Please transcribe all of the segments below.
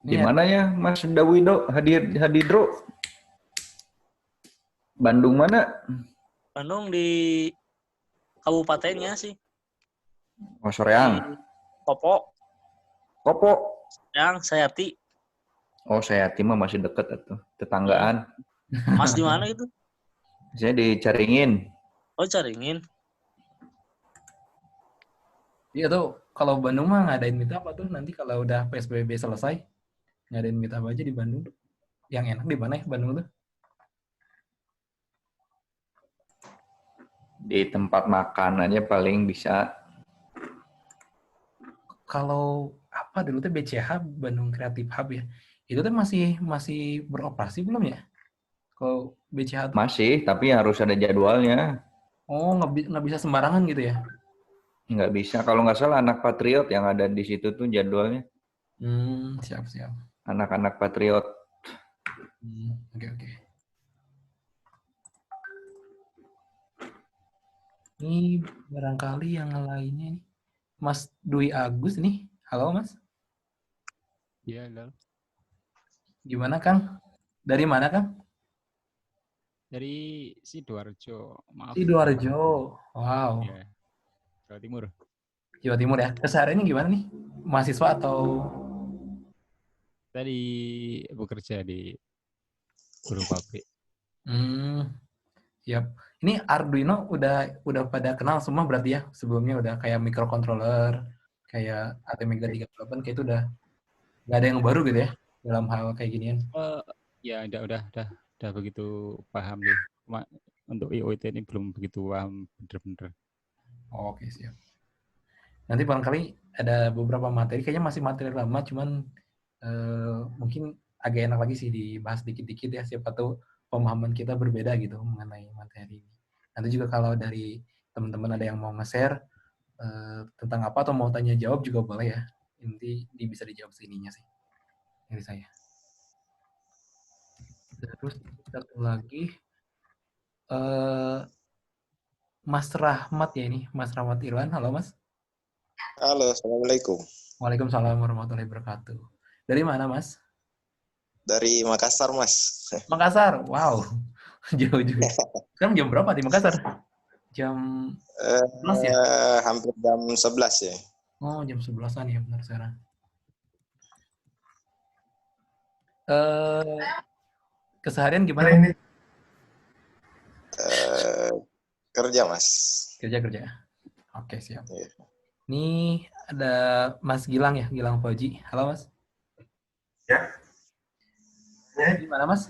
Di Ini mana ya Mas Dawido Hadidro? Bandung mana? Bandung di kabupatennya sih. Oh, Di Soreang. Kopo, Kopo. yang Sayati. Oh, saya mah masih deket atuh, tetanggaan. Mas di mana itu? Saya dicaringin. Oh, Caringin. Iya tuh, kalau Bandung mah ngadain meet up tuh nanti kalau udah PSBB selesai, ngadain meet up aja di Bandung. Yang enak di mana ya Bandung tuh? Di tempat makan aja paling bisa. Kalau apa dulu tuh BCH, Bandung Creative Hub ya. Itu tuh masih beroperasi belum ya? Kalau BCH tuh? Masih, tapi harus ada jadwalnya. Oh, nggak bisa sembarangan gitu ya? Nggak bisa. Kalau nggak salah anak Patriot yang ada di situ tuh jadwalnya. Siap. Anak-anak Patriot. Oke. Ini barangkali yang lainnya nih. Mas Dwi Agus nih. Halo Mas. Iya, halo. Gimana Kang? Dari mana Kang? Dari Sidoarjo. Maaf. Sidoarjo. Wow. Ya, Jawa Timur. Jawa Timur ya. Kesehariannya gimana nih? Mahasiswa atau? Tadi bekerja di buruh pabrik. Siap. Ini Arduino udah pada kenal semua berarti ya? Sebelumnya udah kayak microcontroller, kayak ATmega 38 kayak itu udah nggak ada yang baru gitu ya dalam hal kayak ginian. Ya, udah begitu paham deh. Untuk IoT ini belum begitu paham bener-bener. Oke, siap. Nanti barangkali ada beberapa materi, kayaknya masih materi lama, cuman mungkin agak enak lagi sih dibahas dikit-dikit ya, siapa tahu pemahaman kita berbeda gitu mengenai materi ini. Nanti juga kalau dari teman-teman ada yang mau nge-share tentang apa atau mau tanya jawab juga boleh ya. Nanti bisa dijawab sininya sih dari saya. Terus satu lagi Mas Rahmat ya ini, Mas Rahmat Irwan. Halo Mas. Halo, Assalamualaikum. Waalaikumsalam warahmatullahi wabarakatuh. Dari mana Mas? Dari Makassar, Mas. Makassar. Wow. Jauh juga. Sekarang jam berapa di Makassar? Jam 11 ya? Hampir jam 11 ya. Oh, jam 11-an ya benar sekarang. Keseharian gimana? Kerja, Mas. Kerja. Oke, siap. Iya. Ini ada Mas Gilang ya, Gilang Fauji. Halo, Mas. Ya. Gimana, Mas?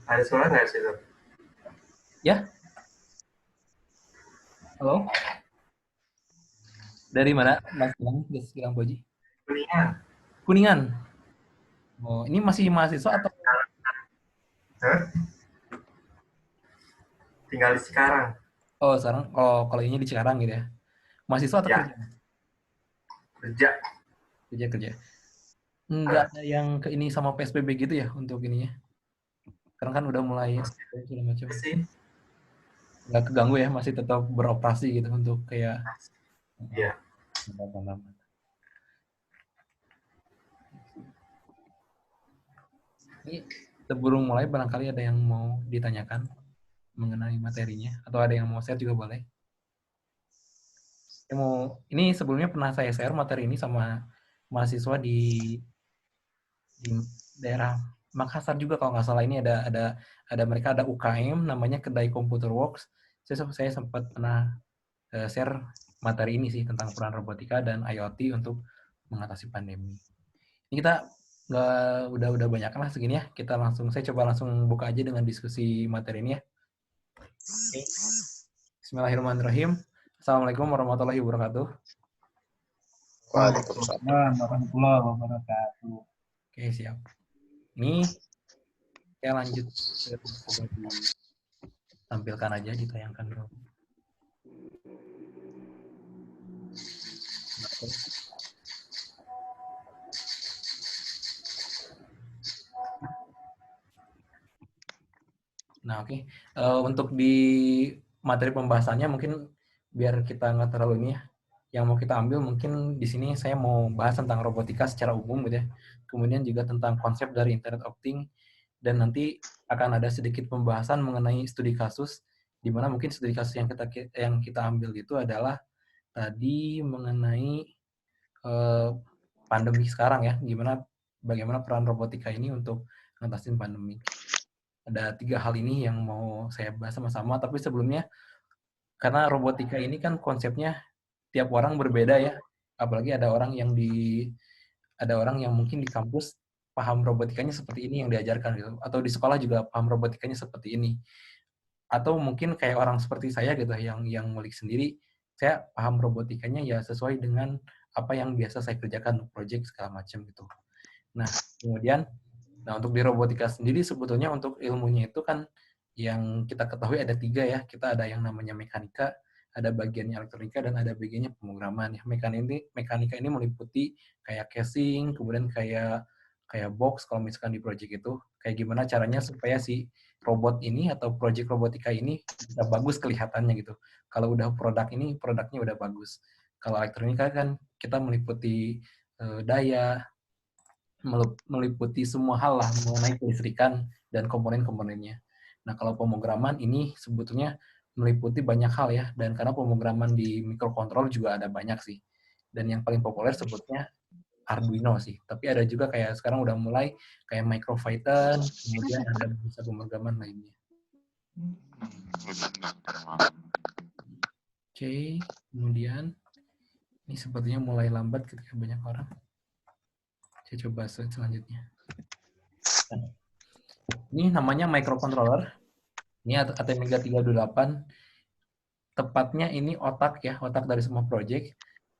Ada suara nggak sih, Dok? Ya. Halo. Dari mana, Mas Gilang Fauji? Kuningan. Oh, ini masih mahasiswa atau? Tinggal di Cikarang. Oh, sekarang kalau ini di Cikarang gitu ya. Mahasiswa atau Ya. kerja? Kerja. Kerja. Enggak ada yang ke ini sama PSBB gitu ya untuk ininya. Sekarang kan udah mulai segala macam. Nggak keganggu ya, masih tetap beroperasi gitu untuk kayak. Iya. Ini sebelum mulai barangkali ada yang mau ditanyakan mengenai materinya atau ada yang mau share juga boleh. Ini sebelumnya pernah saya share materi ini sama mahasiswa di daerah Makassar juga kalau nggak salah. Ini ada mereka ada UKM namanya Kedai Computer Works. Saya sempat pernah share materi ini sih tentang peran robotika dan IoT untuk mengatasi pandemi. Ini kita udah banyak lah segini ya. Saya coba langsung buka aja dengan diskusi materi ini ya. Oke. Bismillahirrahmanirrahim. Assalamualaikum warahmatullahi wabarakatuh. Waalaikumsalam warahmatullahi wabarakatuh. Oke, siap. Ini saya lanjut tampilkan aja, ditayangkan dulu. Nah, oke. Untuk di materi pembahasannya mungkin biar kita nggak terlalu ini ya, yang mau kita ambil mungkin di sini saya mau bahas tentang robotika secara umum gitu ya. Kemudian juga tentang konsep dari Internet of Things, dan nanti akan ada sedikit pembahasan mengenai studi kasus, di mana mungkin studi kasus yang kita ambil itu adalah tadi mengenai pandemi sekarang ya, bagaimana peran robotika ini untuk ngatasin pandemi. Ada 3 hal ini yang mau saya bahas sama-sama, tapi sebelumnya, karena robotika ini kan konsepnya tiap orang berbeda ya, apalagi ada orang yang mungkin di kampus paham robotikanya seperti ini yang diajarkan gitu, atau di sekolah juga paham robotikanya seperti ini, atau mungkin kayak orang seperti saya gitu yang ngulik sendiri, saya paham robotikanya ya sesuai dengan apa yang biasa saya kerjakan, project segala macam gitu. Nah, kemudian untuk di robotika sendiri sebetulnya untuk ilmunya itu kan yang kita ketahui ada 3 ya. Kita ada yang namanya mekanika, ada bagiannya elektronika, dan ada bagiannya pemrograman. Ya, mekanika ini meliputi kayak casing, kemudian kayak box kalau misalkan di project itu. Kayak gimana caranya supaya si robot ini atau project robotika ini bisa bagus kelihatannya gitu. Kalau udah produknya udah bagus. Kalau elektronika kan kita meliputi daya, meliputi semua hal lah mengenai kelistrikan dan komponen-komponennya. Nah, kalau pemrograman ini sebetulnya meliputi banyak hal ya, dan karena pemrograman di microcontroller juga ada banyak sih. Dan yang paling populer sebetulnya Arduino sih. Tapi ada juga kayak sekarang udah mulai kayak MicroPython, kemudian ada bisa pemrograman lainnya. Oke, kemudian ini sepertinya mulai lambat ketika banyak orang. Saya coba selanjutnya. Nah, ini namanya microcontroller. Ini ATmega 328. Tepatnya ini otak ya, otak dari semua project.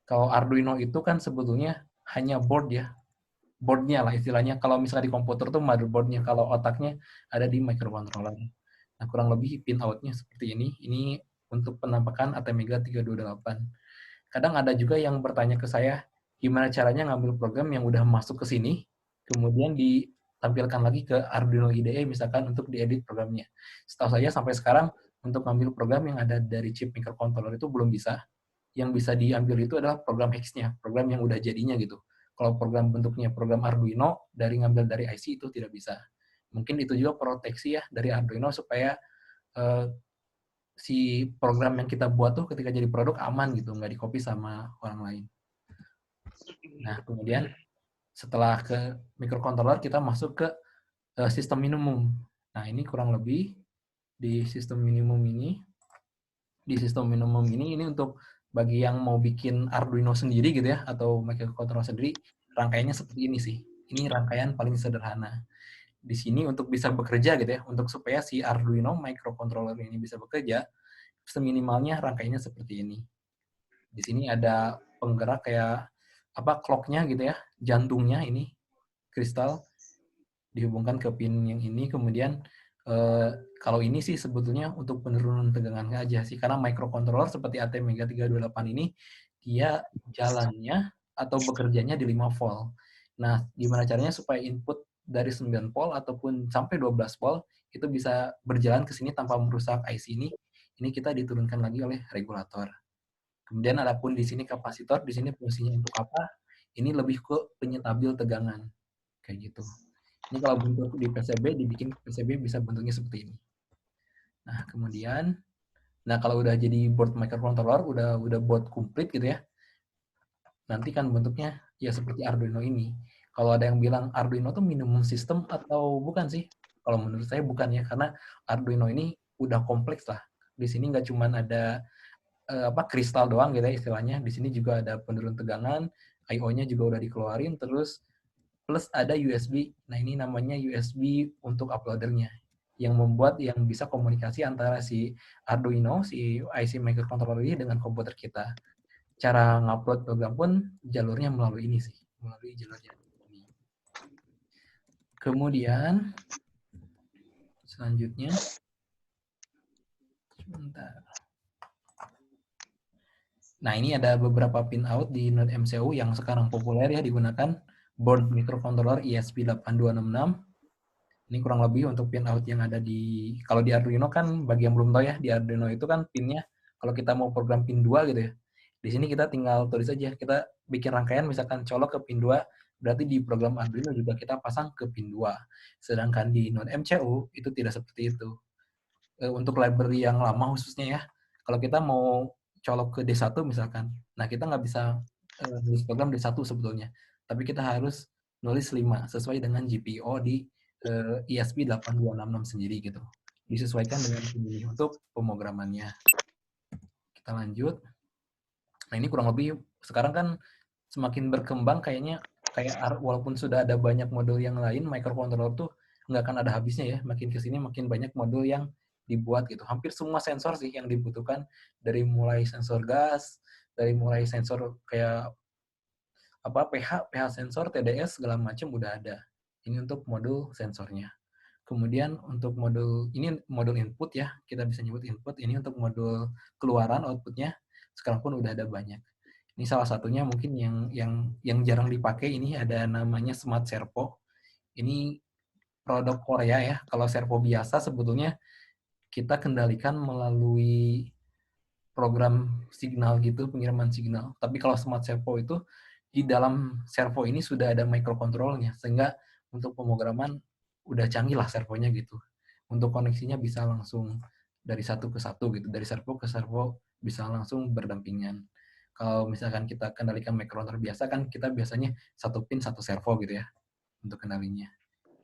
Kalau Arduino itu kan sebetulnya hanya board ya. Boardnya lah istilahnya. Kalau misalnya di komputer tuh motherboardnya. Kalau otaknya ada di microcontroller. Nah, kurang lebih pin out-nya seperti ini. Ini untuk penampakan ATmega 328. Kadang ada juga yang bertanya ke saya, gimana caranya ngambil program yang udah masuk ke sini, kemudian ditampilkan lagi ke Arduino IDE misalkan untuk diedit programnya. Setahu saya sampai sekarang untuk ngambil program yang ada dari chip microcontroller itu belum bisa. Yang bisa diambil itu adalah program hex-nya, program yang udah jadinya gitu. Kalau program bentuknya program Arduino, ngambil dari IC itu tidak bisa. Mungkin itu juga proteksi ya dari Arduino supaya si program yang kita buat tuh ketika jadi produk aman gitu, nggak di-copy sama orang lain. Nah, kemudian setelah ke microcontroller, kita masuk ke sistem minimum. Nah, ini kurang lebih di sistem minimum ini. Di sistem minimum ini untuk bagi yang mau bikin Arduino sendiri gitu ya, atau microcontroller sendiri, rangkaiannya seperti ini sih. Ini rangkaian paling sederhana. Di sini untuk bisa bekerja gitu ya, untuk supaya si Arduino microcontroller ini bisa bekerja, seminimalnya rangkaiannya seperti ini. Di sini ada penggerak kayak clock-nya gitu ya, jantungnya ini kristal dihubungkan ke pin yang ini. Kemudian kalau ini sih sebetulnya untuk penurunan tegangan aja sih, karena microcontroller seperti ATmega 328 ini dia jalannya atau bekerjanya di 5 volt. Nah, gimana caranya supaya input dari 9 volt ataupun sampai 12 volt itu bisa berjalan ke sini tanpa merusak IC ini kita diturunkan lagi oleh regulator. Kemudian adapun di sini kapasitor, di sini fungsinya untuk apa? Ini lebih ke penyetabil tegangan. Kayak gitu. Ini kalau bentuk di PCB, dibikin PCB bisa bentuknya seperti ini. Nah, kemudian, kalau udah jadi board microcontroller, udah board komplit gitu ya, nanti kan bentuknya ya seperti Arduino ini. Kalau ada yang bilang Arduino itu minimum system atau bukan sih? Kalau menurut saya bukan ya, karena Arduino ini udah kompleks lah. Di sini nggak cuma ada kristal doang gitu ya istilahnya. Di sini juga ada penurun tegangan, I/O-nya juga udah dikeluarin, terus plus ada USB. Nah, ini namanya USB untuk uploadernya, yang membuat yang bisa komunikasi antara si Arduino, si IC microcontroller ini dengan komputer kita. Cara ngupload program pun jalurnya melalui ini sih, melalui jalurnya ini. Kemudian selanjutnya, sebentar. Nah, ini ada beberapa pin out di Node MCU yang sekarang populer ya digunakan. Board microcontroller ESP8266. Ini kurang lebih untuk pin out yang ada di, kalau di Arduino kan, bagi yang belum tahu ya, di Arduino itu kan pinnya, kalau kita mau program pin 2 gitu ya, di Di sini kita tinggal tulis aja, kita bikin rangkaian misalkan colok ke pin 2, berarti di program Arduino juga kita pasang ke pin 2. Sedangkan di non-MCU itu tidak seperti itu. Untuk library yang lama khususnya ya, kalau kita mau colok ke D1 misalkan, nah kita nggak bisa nulis program D1 sebetulnya, tapi kita harus nulis 5 sesuai dengan GPIO di ESP8266 sendiri gitu. Disesuaikan dengan ini untuk pemrogramannya. Kita lanjut. Nah ini kurang lebih sekarang kan semakin berkembang kayaknya, kayak walaupun sudah ada banyak modul yang lain, microcontroller tuh nggak akan ada habisnya ya. Makin kesini makin banyak modul yang dibuat gitu. Hampir semua sensor sih yang dibutuhkan, dari mulai sensor gas, dari mulai sensor kayak pH sensor, TDS segala macam udah ada. Ini untuk modul sensornya. Kemudian untuk modul ini modul input ya, kita bisa nyebut input. Ini untuk modul keluaran outputnya sekarang pun udah ada banyak. Ini salah satunya mungkin yang jarang dipakai, ini ada namanya Smart Servo. Ini produk Korea ya. Kalau servo biasa sebetulnya kita kendalikan melalui program signal gitu, pengiriman signal. Tapi kalau Smart Servo itu di dalam servo ini sudah ada microcontrollernya, sehingga untuk pemrograman udah canggih lah servonya gitu. Untuk koneksinya bisa langsung dari satu ke satu gitu, dari servo ke servo bisa langsung berdampingan. Kalau misalkan kita kendalikan microcontroller biasa kan kita biasanya satu pin satu servo gitu ya untuk kendalinya.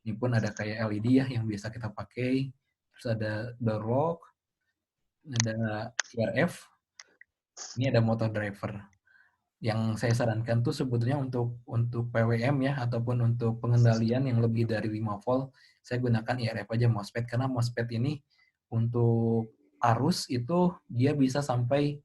Ini pun ada kayak LED ya yang biasa kita pakai, terus ada door lock, ada RF, ini ada motor driver. Yang saya sarankan tuh sebetulnya untuk PWM ya, ataupun untuk pengendalian yang lebih dari 5 volt, saya gunakan IRF aja MOSFET, karena MOSFET ini untuk arus itu dia bisa sampai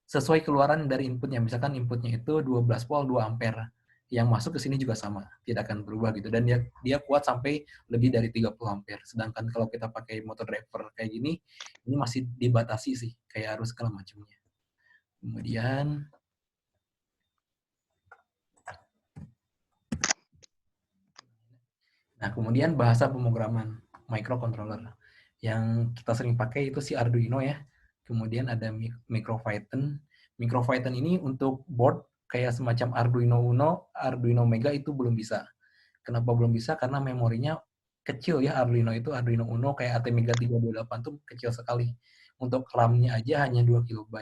sesuai keluaran dari inputnya. Misalkan inputnya itu 12 volt 2 ampere. Yang masuk ke sini juga sama, tidak akan berubah gitu. Dan dia kuat sampai lebih dari 30 ampere. Sedangkan kalau kita pakai motor driver kayak gini, ini masih dibatasi sih, kayak arus segala macamnya. Kemudian bahasa pemrograman microcontroller. Yang kita sering pakai itu si Arduino ya. Kemudian ada MicroPython. MicroPython ini untuk board kayak semacam Arduino Uno, Arduino Mega itu belum bisa. Kenapa belum bisa? Karena memorinya kecil ya Arduino itu. Arduino Uno kayak ATmega 328 tuh kecil sekali. Untuk RAM-nya aja hanya 2 KB.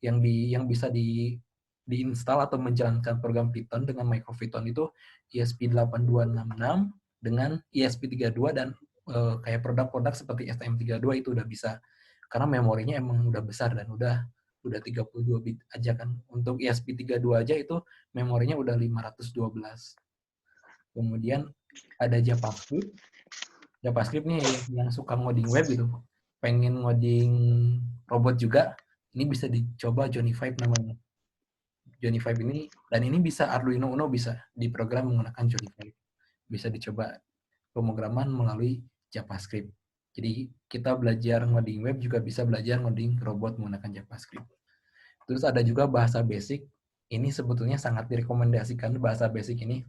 Yang bisa diinstal atau menjalankan program Python dengan MicroPython itu ESP8266 dengan ESP32 dan kayak produk-produk seperti STM32 itu udah bisa. Karena memorinya emang udah besar dan udah 32 bit aja kan. Untuk ESP32 aja itu memorinya udah 512. Kemudian ada JavaScript. JavaScript nih yang suka ngoding web gitu. Pengen ngoding robot juga, ini bisa dicoba Johnny 5 namanya. Johnny 5 ini, dan ini bisa Arduino Uno bisa diprogram menggunakan Johnny 5. Bisa dicoba pemrograman melalui JavaScript. Jadi kita belajar ngoding web juga bisa belajar ngoding robot menggunakan JavaScript. Terus ada juga bahasa basic. Ini sebetulnya sangat direkomendasikan bahasa basic ini.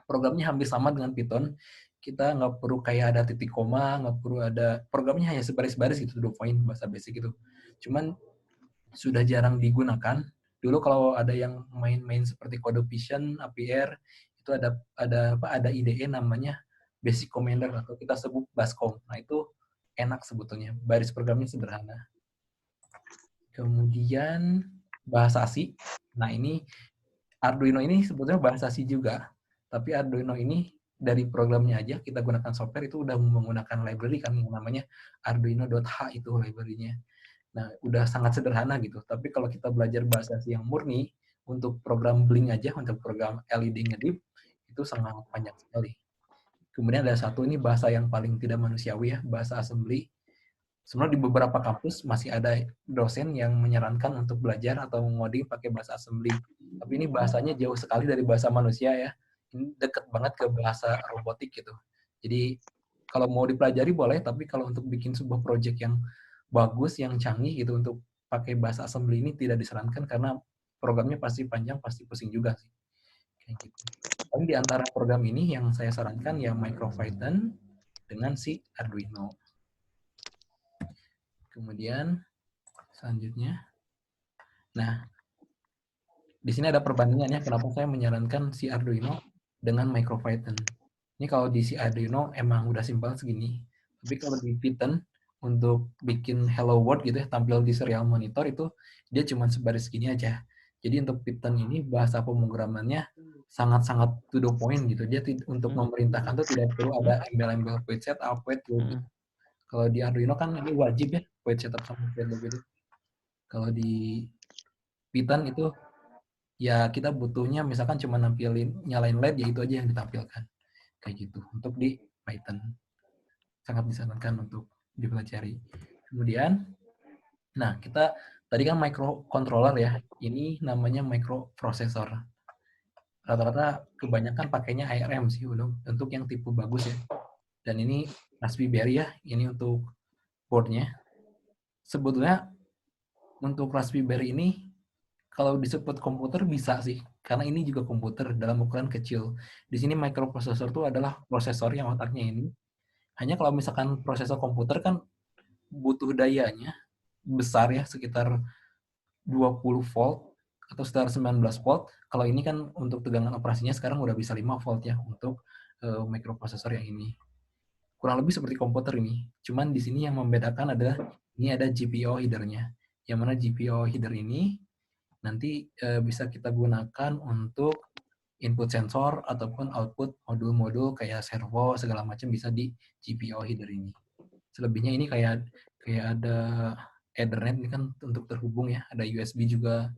Programnya hampir sama dengan Python. Kita nggak perlu kayak ada titik koma, nggak perlu ada, programnya hanya sebaris-baris gitu, 2 poin bahasa basic itu. Cuman sudah jarang digunakan. Dulu kalau ada yang main-main seperti CodeVision, APR, itu ada IDE namanya Basic Commander atau kita sebut BASCOM. Nah itu enak sebetulnya, baris programnya sederhana. Kemudian bahasa ASI. Nah ini Arduino ini sebetulnya bahasa ASI juga, tapi Arduino ini dari programnya aja kita gunakan software itu udah menggunakan library kan yang namanya Arduino.h itu library-nya. Nah, udah sangat sederhana gitu. Tapi kalau kita belajar bahasa ASI yang murni, untuk program Blink aja, untuk program LED ngedip, itu sangat panjang sekali. Kemudian ada satu ini bahasa yang paling tidak manusiawi ya, bahasa assembly. Sebenarnya di beberapa kampus masih ada dosen yang menyarankan untuk belajar atau ngoding pakai bahasa assembly. Tapi ini bahasanya jauh sekali dari bahasa manusia ya. Ini deket banget ke bahasa robotik gitu. Jadi kalau mau dipelajari boleh, tapi kalau untuk bikin sebuah project yang bagus, yang canggih gitu untuk pakai bahasa assembly ini tidak disarankan karena programnya pasti panjang, pasti pusing juga sih. Kayak gitu. Tapi di antara program ini yang saya sarankan ya MicroPython dengan si Arduino. Kemudian selanjutnya, nah di sini ada perbandingannya kenapa saya menyarankan si Arduino dengan MicroPython. Ini kalau di si Arduino emang udah simpel segini, tapi kalau di Python untuk bikin hello world gitu ya, tampil di serial monitor itu dia cuma sebaris segini aja. Jadi untuk Python ini bahasa pemrogramannya sangat-sangat to the point gitu. Dia untuk memerintahkan tuh tidak perlu ada embel-embel page setup, page loop. Kalau di Arduino kan ini wajib ya, page setup sama page loop itu. Kalau di Python itu ya kita butuhnya misalkan cuma nyalain LED ya itu aja yang ditampilkan. Kayak gitu. Untuk di Python. Sangat disarankan untuk dipelajari. Kemudian, nah kita tadi kan microcontroller ya. Ini namanya microprocessor. Rata-rata kebanyakan pakainya ARM sih untuk yang tipe bagus ya. Dan ini Raspberry ya, ini untuk boardnya. Sebetulnya untuk Raspberry ini kalau disebut komputer bisa sih, karena ini juga komputer dalam ukuran kecil. Di sini microprocessor itu adalah prosesor yang otaknya ini. Hanya kalau misalkan prosesor komputer kan butuh dayanya besar ya, sekitar 20 volt atau sekitar 19 volt. Kalau ini kan untuk tegangan operasinya sekarang udah bisa 5 volt ya untuk microprocessor yang ini. Kurang lebih seperti komputer ini. Cuman di sini yang membedakan adalah ini ada GPIO header-nya. Yang mana GPIO header ini nanti bisa kita gunakan untuk input sensor ataupun output modul-modul kayak servo segala macam bisa di GPIO header ini. Selebihnya ini kayak ada Ethernet ini kan untuk terhubung ya, ada USB juga,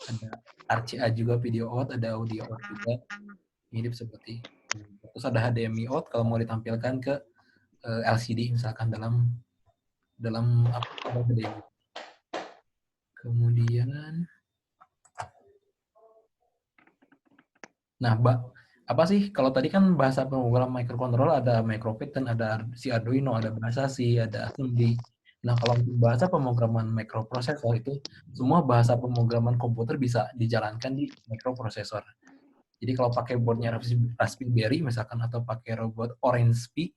ada RCA juga video out, ada audio out juga. Mirip seperti ini. Terus ada HDMI out kalau mau ditampilkan ke LCD misalkan dalam apa HDMI. Kemudian nah, apa sih kalau tadi kan bahasa pemrograman microcontroller ada MicroPython, ada si Arduino, ada bahasa C, ada assembly. Nah, kalau untuk bahasa pemrograman microprocessor itu semua bahasa pemrograman komputer bisa dijalankan di microprocessor. Jadi kalau pakai boardnya Raspberry misalkan atau pakai robot Orange Pi,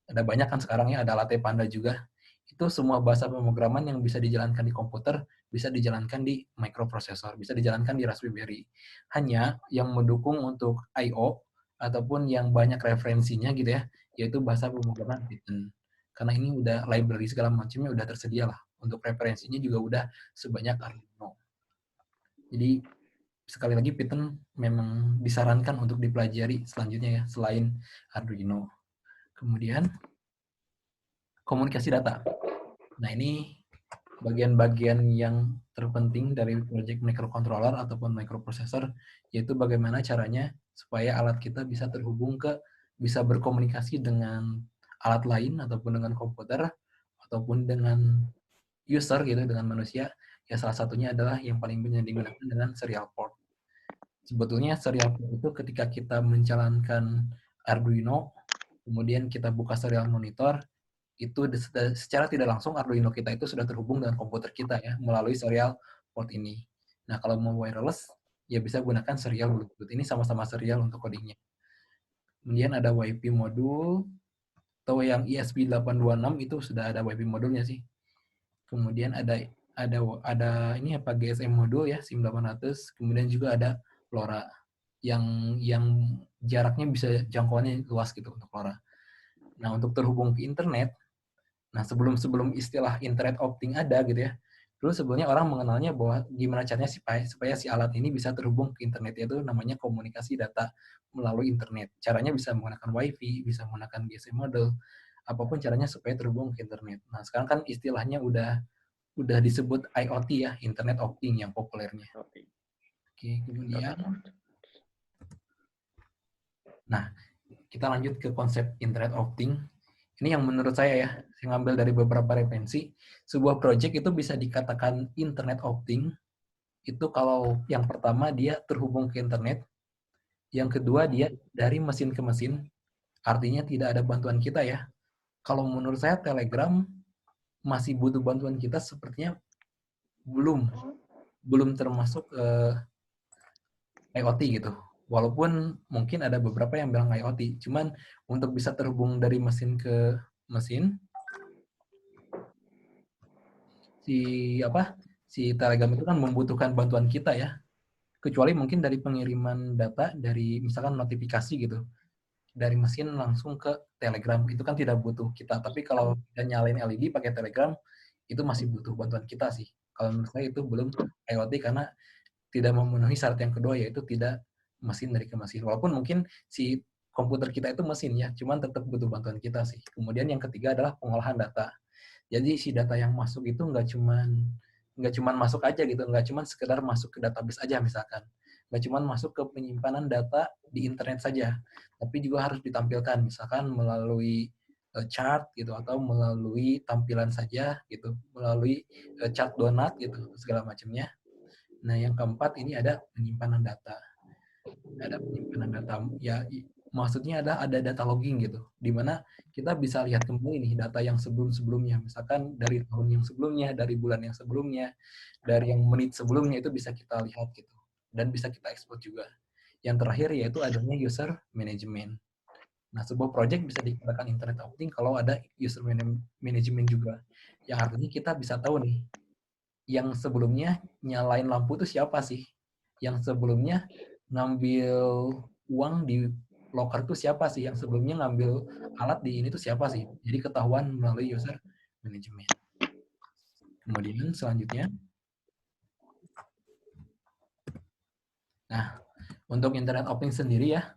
ada banyak kan sekarang ya, ada Latte Panda juga. Itu semua bahasa pemrograman yang bisa dijalankan di komputer bisa dijalankan di microprocessor, bisa dijalankan di Raspberry. Hanya yang mendukung untuk I/O ataupun yang banyak referensinya gitu ya, yaitu bahasa pemrograman Python. Karena ini udah library segala macamnya udah tersedia lah. Untuk referensinya juga udah sebanyak Arduino. Jadi sekali lagi Python memang disarankan untuk dipelajari selanjutnya ya, selain Arduino. Kemudian komunikasi data. Nah, ini bagian-bagian yang terpenting dari project microcontroller ataupun microprocessor, yaitu bagaimana caranya supaya alat kita bisa terhubung bisa berkomunikasi dengan alat lain ataupun dengan komputer ataupun dengan user gitu, dengan manusia. Ya salah satunya adalah yang paling banyak digunakan dengan serial port. Sebetulnya serial port itu ketika kita menjalankan Arduino, kemudian kita buka serial monitor, itu secara tidak langsung Arduino kita itu sudah terhubung dengan komputer kita ya melalui serial port ini. Nah, kalau mau wireless ya bisa gunakan serial Bluetooth. Ini sama-sama serial untuk codingnya. Kemudian ada WiFi modul atau yang ESP826 itu sudah ada WiFi modulnya sih. Kemudian ada ini apa GSM modul ya SIM800. Kemudian juga ada LoRa yang jaraknya bisa jangkauannya luas gitu untuk LoRa. Nah, untuk terhubung ke internet, nah sebelum istilah internet opting ada gitu ya, dulu sebelumnya orang mengenalnya bahwa gimana caranya supaya si alat ini bisa terhubung ke internet, yaitu namanya komunikasi data melalui internet. Caranya bisa menggunakan WiFi, bisa menggunakan GSM model, apapun caranya supaya terhubung ke internet. Nah sekarang kan istilahnya udah disebut IoT ya, internet opting yang populernya. Oke, kemudian nah kita lanjut ke konsep internet opting. Ini yang menurut saya ya, saya ngambil dari beberapa referensi, sebuah project itu bisa dikatakan internet opting, itu kalau yang pertama dia terhubung ke internet, yang kedua dia dari mesin ke mesin, artinya tidak ada bantuan kita ya. Kalau menurut saya Telegram masih butuh bantuan kita, sepertinya belum termasuk IoT gitu. Walaupun mungkin ada beberapa yang bilang IoT, cuman untuk bisa terhubung dari mesin ke mesin, si Telegram itu kan membutuhkan bantuan kita ya. kecuali mungkin dari pengiriman data dari misalkan notifikasi gitu, dari mesin langsung ke Telegram, itu kan tidak butuh kita. Tapi kalau kita nyalain LED pakai Telegram, itu masih butuh bantuan kita sih. Kalau menurut saya itu belum IoT karena tidak memenuhi syarat yang kedua, yaitu tidak mesin dari ke mesin. Walaupun mungkin si komputer kita itu mesin ya, cuman tetap butuh bantuan kita sih. Kemudian yang ketiga adalah pengolahan data. Jadi si data yang masuk itu nggak cuman masuk aja gitu, nggak cuman sekedar masuk ke database aja misalkan. Nggak cuman masuk ke penyimpanan data di internet saja, tapi juga harus ditampilkan misalkan melalui chart gitu atau melalui tampilan saja gitu, melalui chart donat gitu segala macamnya. Nah, yang keempat ini ada penyimpanan data. Ada penyimpanan data ya maksudnya ada data logging gitu, di mana kita bisa lihat kembali nih data yang sebelum-sebelumnya, misalkan dari tahun yang sebelumnya, dari bulan yang sebelumnya, dari yang menit sebelumnya itu bisa kita lihat gitu, dan bisa kita ekspor juga. Yang terakhir yaitu adanya user management. Nah, sebuah project bisa dikatakan internet of things kalau ada user management juga, yang artinya kita bisa tahu nih, yang sebelumnya nyalain lampu itu siapa sih, yang sebelumnya ngambil uang di locker itu siapa sih, yang sebelumnya ngambil alat di ini tuh siapa sih. Jadi ketahuan melalui user management. Kemudian selanjutnya, nah untuk Internet of Things sendiri ya,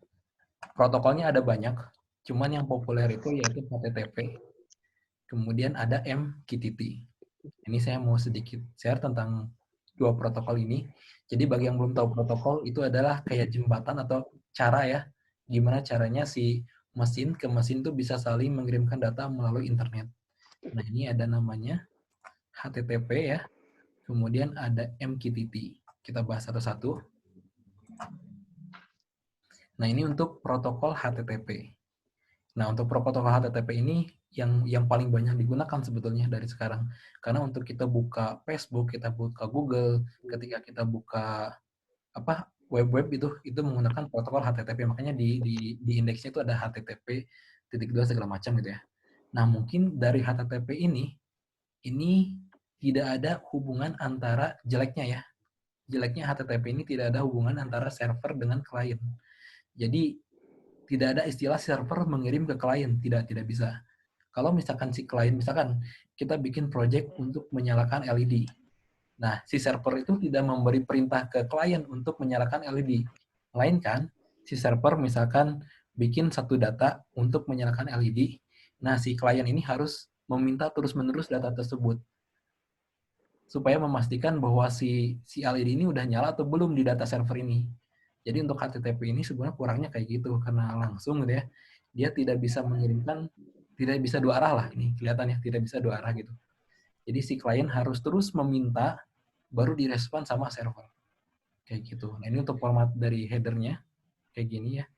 protokolnya ada banyak, cuman yang populer itu yaitu HTTP, kemudian ada MQTT. Ini saya mau sedikit share tentang dua protokol ini. Jadi bagi yang belum tahu protokol, itu adalah kayak jembatan atau cara ya, gimana caranya si mesin ke mesin itu bisa saling mengirimkan data melalui internet. Nah, ini ada namanya HTTP ya, kemudian ada MQTT. Kita bahas satu-satu. Nah, ini untuk protokol HTTP. Nah, untuk protokol HTTP ini yang paling banyak digunakan sebetulnya dari sekarang. Karena untuk kita buka Facebook, kita buka Google, ketika kita buka web itu menggunakan protokol HTTP. Makanya di indeksnya itu ada HTTP:2 segala macam gitu ya. Nah, mungkin dari HTTP ini tidak ada hubungan antara jeleknya ya. Jeleknya HTTP ini tidak ada hubungan antara server dengan klien. Jadi tidak ada istilah server mengirim ke klien, tidak bisa. Kalau misalkan si klien, misalkan kita bikin project untuk menyalakan LED. Nah, si server itu tidak memberi perintah ke klien untuk menyalakan LED. Melainkan, si server misalkan bikin satu data untuk menyalakan LED. Nah, si klien ini harus meminta terus-menerus data tersebut. Supaya memastikan bahwa si LED ini udah nyala atau belum di data server ini. Jadi untuk HTTP ini sebenarnya kurangnya kayak gitu, karena langsung gitu ya, dia tidak bisa mengirimkan, tidak bisa dua arah lah, ini kelihatannya tidak bisa dua arah gitu. Jadi si klien harus terus meminta, baru direspon sama server. Kayak gitu. Nah, ini untuk format dari header-nya, kayak gini ya.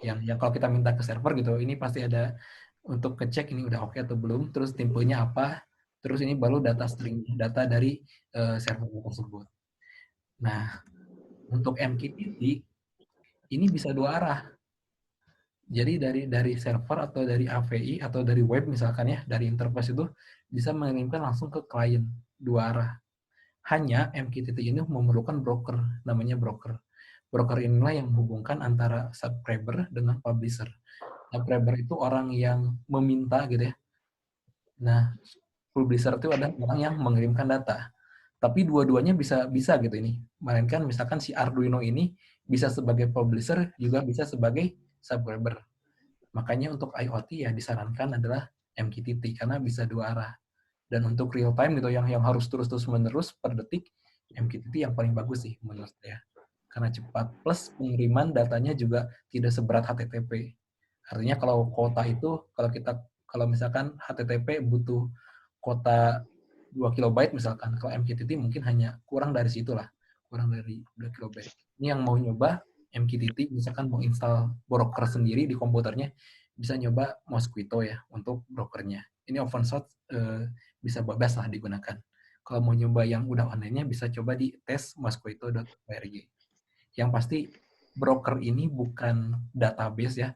Yang kalau kita minta ke server gitu, ini pasti ada untuk ngecek ini udah oke atau belum, terus tipenya apa, terus ini baru data string, data dari server tersebut. Nah, untuk MQTT, ini bisa dua arah. Jadi dari server atau dari API atau dari web misalkan ya, dari interface itu bisa mengirimkan langsung ke klien, dua arah. Hanya MQTT ini memerlukan broker, namanya broker. Broker inilah yang menghubungkan antara subscriber dengan publisher. Subscriber itu orang yang meminta gitu ya. Nah, publisher itu adalah orang yang mengirimkan data. Tapi dua-duanya bisa gitu ini. Melainkan misalkan si Arduino ini bisa sebagai publisher, juga bisa sebagai subscriber. Makanya untuk IoT ya disarankan adalah MQTT karena bisa dua arah. Dan untuk real time gitu yang harus terus menerus per detik, MQTT yang paling bagus sih menurut saya. Karena cepat, plus pengiriman datanya juga tidak seberat HTTP. Artinya kalau kuota itu, kalau misalkan HTTP butuh kuota 2 kilobyte misalkan, kalau MQTT mungkin hanya kurang dari situ lah, kurang dari 2 kilobyte. Ini yang mau nyoba MQTT, misalkan mau install broker sendiri di komputernya, bisa nyoba Mosquito ya untuk brokernya. Ini open source, bisa bebas lah digunakan. Kalau mau nyoba yang udah online-nya, bisa coba di tes mosquito.org. Yang pasti broker ini bukan database ya.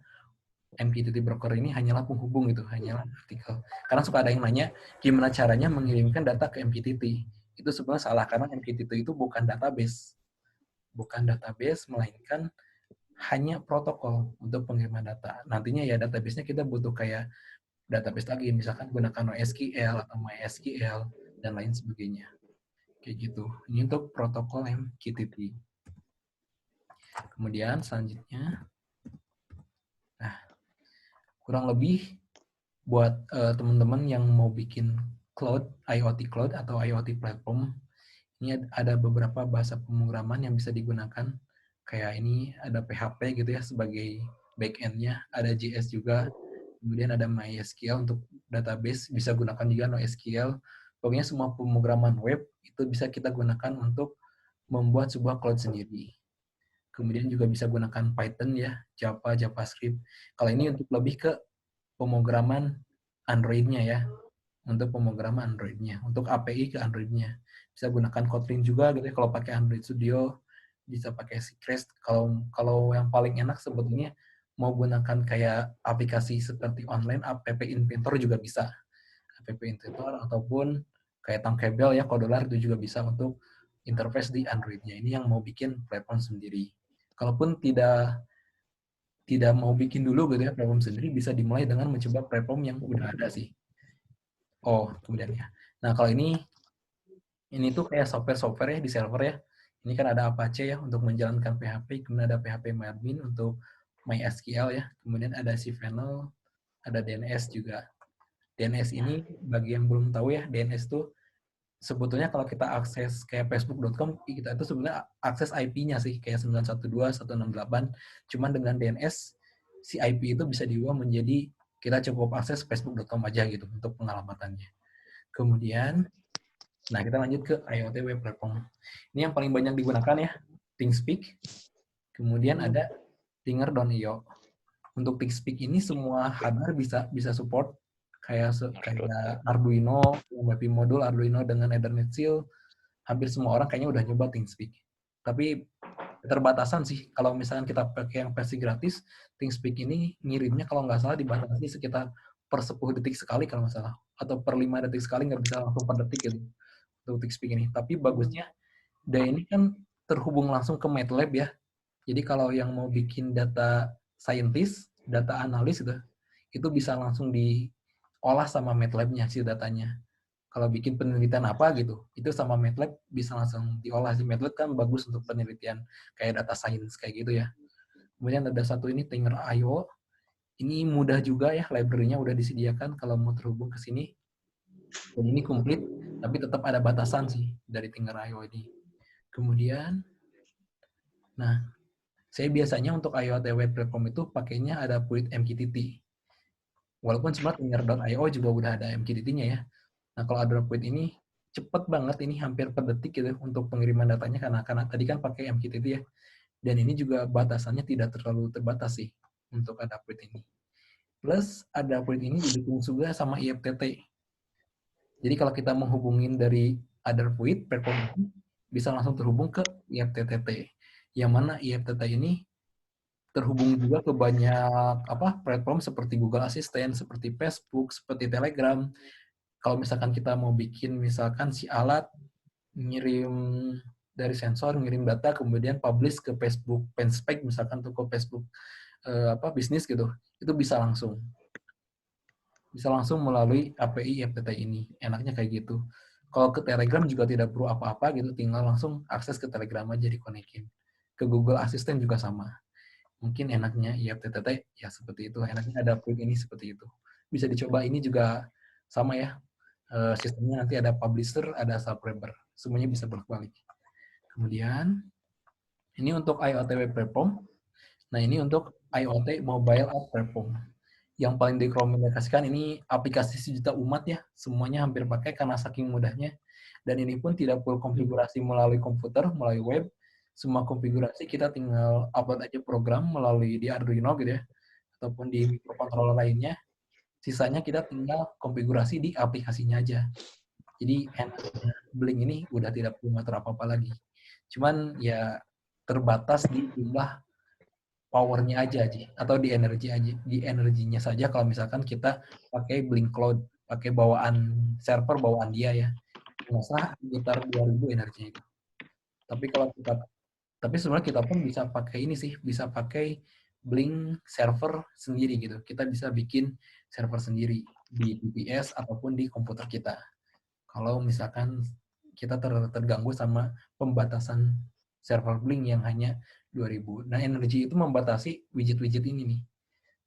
MQTT broker ini hanyalah penghubung gitu, hanyalah artikel. Karena suka ada yang nanya gimana caranya mengirimkan data ke MQTT. Itu sebenarnya salah karena MQTT itu bukan database. bukan database, melainkan hanya protokol untuk pengiriman data. Nantinya ya database-nya kita butuh kayak database lagi, misalkan gunakan NoSQL atau MySQL dan lain sebagainya. Kayak gitu. Ini untuk protokol MQTT. Kemudian selanjutnya, nah kurang lebih buat teman-teman yang mau bikin cloud, IoT cloud atau IoT platform, ini ada beberapa bahasa pemrograman yang bisa digunakan. Kayak ini ada PHP gitu ya sebagai backend-nya, ada JS juga, kemudian ada MySQL untuk database, bisa gunakan juga NoSQL. Pokoknya semua pemrograman web itu bisa kita gunakan untuk membuat sebuah cloud sendiri. Kemudian juga bisa gunakan Python ya, Java, JavaScript. Kalau ini untuk lebih ke pemrograman Android-nya ya, untuk pemrograman Android-nya, untuk API ke Android-nya. Bisa gunakan Kotlin juga gitu ya, kalau pakai Android Studio, bisa pakai Secrest. Kalau yang paling enak sebetulnya mau gunakan kayak aplikasi seperti online, App Inventor juga bisa. App Inventor ataupun kayak Tankable ya, Codolar itu juga bisa untuk interface di Android-nya. Ini yang mau bikin platform sendiri. Kalaupun tidak mau bikin dulu gitu ya platform sendiri, bisa dimulai dengan mencoba platform yang udah ada sih. Oh, kemudian ya. Nah, kalau ini tuh kayak software ya di server ya. Ini kan ada Apache ya untuk menjalankan PHP, kemudian ada PHP MyAdmin untuk MySQL ya. Kemudian ada cVanel, ada DNS juga. DNS ini bagi yang belum tahu ya, DNS itu sebetulnya kalau kita akses kayak facebook.com, kita itu sebenarnya akses IP-nya sih kayak 912.168. Cuman dengan DNS si IP itu bisa diubah menjadi kita cukup akses facebook.com aja gitu untuk pengalamatannya. Kemudian nah, kita lanjut ke IoT Web Platform. Ini yang paling banyak digunakan ya, ThingSpeak. Kemudian ada Thinger.io. Untuk ThingSpeak ini semua hardware bisa support, kayak Arduino, WiFi modul Arduino dengan Ethernet Shield. Hampir semua orang kayaknya udah nyoba ThingSpeak. Tapi keterbatasan sih, kalau misalnya kita pakai yang versi gratis, ThingSpeak ini ngirimnya kalau nggak salah dibatasi sekitar per 10 detik sekali kalau nggak salah. Atau per 5 detik sekali, nggak bisa langsung per detik gitu. Untuk ThingSpeak ini. Tapi bagusnya, dia ini kan terhubung langsung ke MATLAB ya. Jadi kalau yang mau bikin data scientist, data analis itu bisa langsung diolah sama MATLAB-nya si datanya. Kalau bikin penelitian apa gitu, itu sama MATLAB bisa langsung diolah. Si MATLAB kan bagus untuk penelitian kayak data science kayak gitu ya. Kemudian ada satu ini Thinger.io. Ini mudah juga ya, library-nya udah disediakan kalau mau terhubung ke sini. Dan ini komplit, tapi tetap ada batasan sih dari Thinger.io ini. Kemudian, nah, saya biasanya untuk IoT Web Platform itu pakainya ada Puit MQTT. Walaupun sebenarnya Thinger.io juga udah ada MQTT-nya ya. Nah, kalau ada Puit ini, cepet banget, ini hampir per detik gitu untuk pengiriman datanya, karena tadi kan pakai MQTT ya. Dan ini juga batasannya tidak terlalu terbatas sih untuk ada Puit ini. Plus, ada Puit ini didukung juga sama IFTT. Jadi kalau kita menghubungin dari Otherpuit platform ini, bisa langsung terhubung ke IFTTT. Yang mana IFTTT ini terhubung juga ke banyak platform seperti Google Assistant, seperti Facebook, seperti Telegram. Kalau misalkan kita mau bikin misalkan si alat ngirim dari sensor, ngirim data, kemudian publish ke Facebook Fanspage, misalkan tuh ke Facebook bisnis gitu, itu bisa langsung. Bisa langsung melalui API IFTTT ini. Enaknya kayak gitu. Kalau ke Telegram juga tidak perlu apa-apa gitu, tinggal langsung akses ke Telegram aja dikonekin. Ke Google Assistant juga sama. Mungkin enaknya IFTTT ya seperti itu. Enaknya ada Puit ini seperti itu. Bisa dicoba, ini juga sama ya. Sistemnya nanti ada publisher, ada subscriber. Semuanya bisa bolak-balik. Kemudian, ini untuk IoT Web Platform. Nah, ini untuk IoT Mobile App Platform. Yang paling direkomendasikan ini aplikasi sejuta umat ya, semuanya hampir pakai karena saking mudahnya. Dan ini pun tidak perlu konfigurasi melalui komputer, melalui web. Semua konfigurasi kita tinggal upload aja program melalui di Arduino gitu ya, ataupun di microcontroller lainnya. Sisanya kita tinggal konfigurasi di aplikasinya aja. Jadi enaknya Blink ini udah tidak perlu ngatur apa-apa lagi. Cuman ya terbatas di jumlah powernya aja, atau di energinya saja kalau misalkan kita pakai Blink Cloud, pakai bawaan server bawaan dia ya, nggak salah sekitar 2000 energinya itu. Tapi kalau kita Tapi sebenarnya kita pun bisa pakai ini sih, bisa pakai Blink server sendiri gitu. Kita bisa bikin server sendiri di VPS ataupun di komputer kita. Kalau misalkan kita terganggu sama pembatasan server Blink yang hanya 2000. Nah, Energy itu membatasi widget-widget ini nih.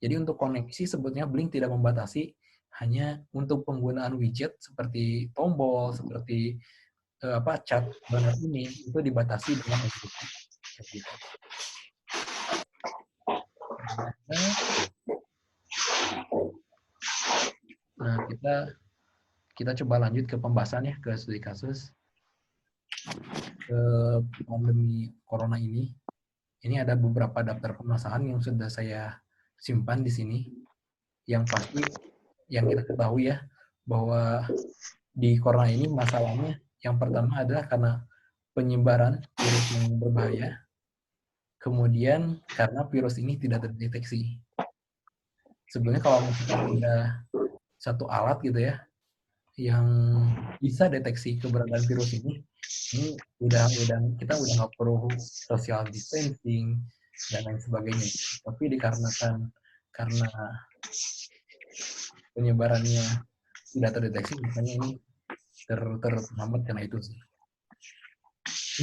Jadi untuk koneksi sebetulnya Blink tidak membatasi, hanya untuk penggunaan widget seperti tombol, seperti chat banner ini itu dibatasi dengan Energy. Gitu. Nah, kita coba lanjut ke pembahasan ya, ke studi kasus pandemi corona ini. Ini ada beberapa daftar permasalahan yang sudah saya simpan di sini. Yang pasti yang kita ketahui ya, bahwa di corona ini masalahnya yang pertama adalah karena penyebaran virus yang berbahaya. Kemudian karena virus ini tidak terdeteksi. Sebenarnya kalau misalkan ada satu alat gitu ya, yang bisa deteksi keberadaan virus ini kita udah nggak perlu social distancing dan lain sebagainya. Tapi dikarenakan karena penyebarannya tidak terdeteksi, makanya ini terhambat karena itu sih.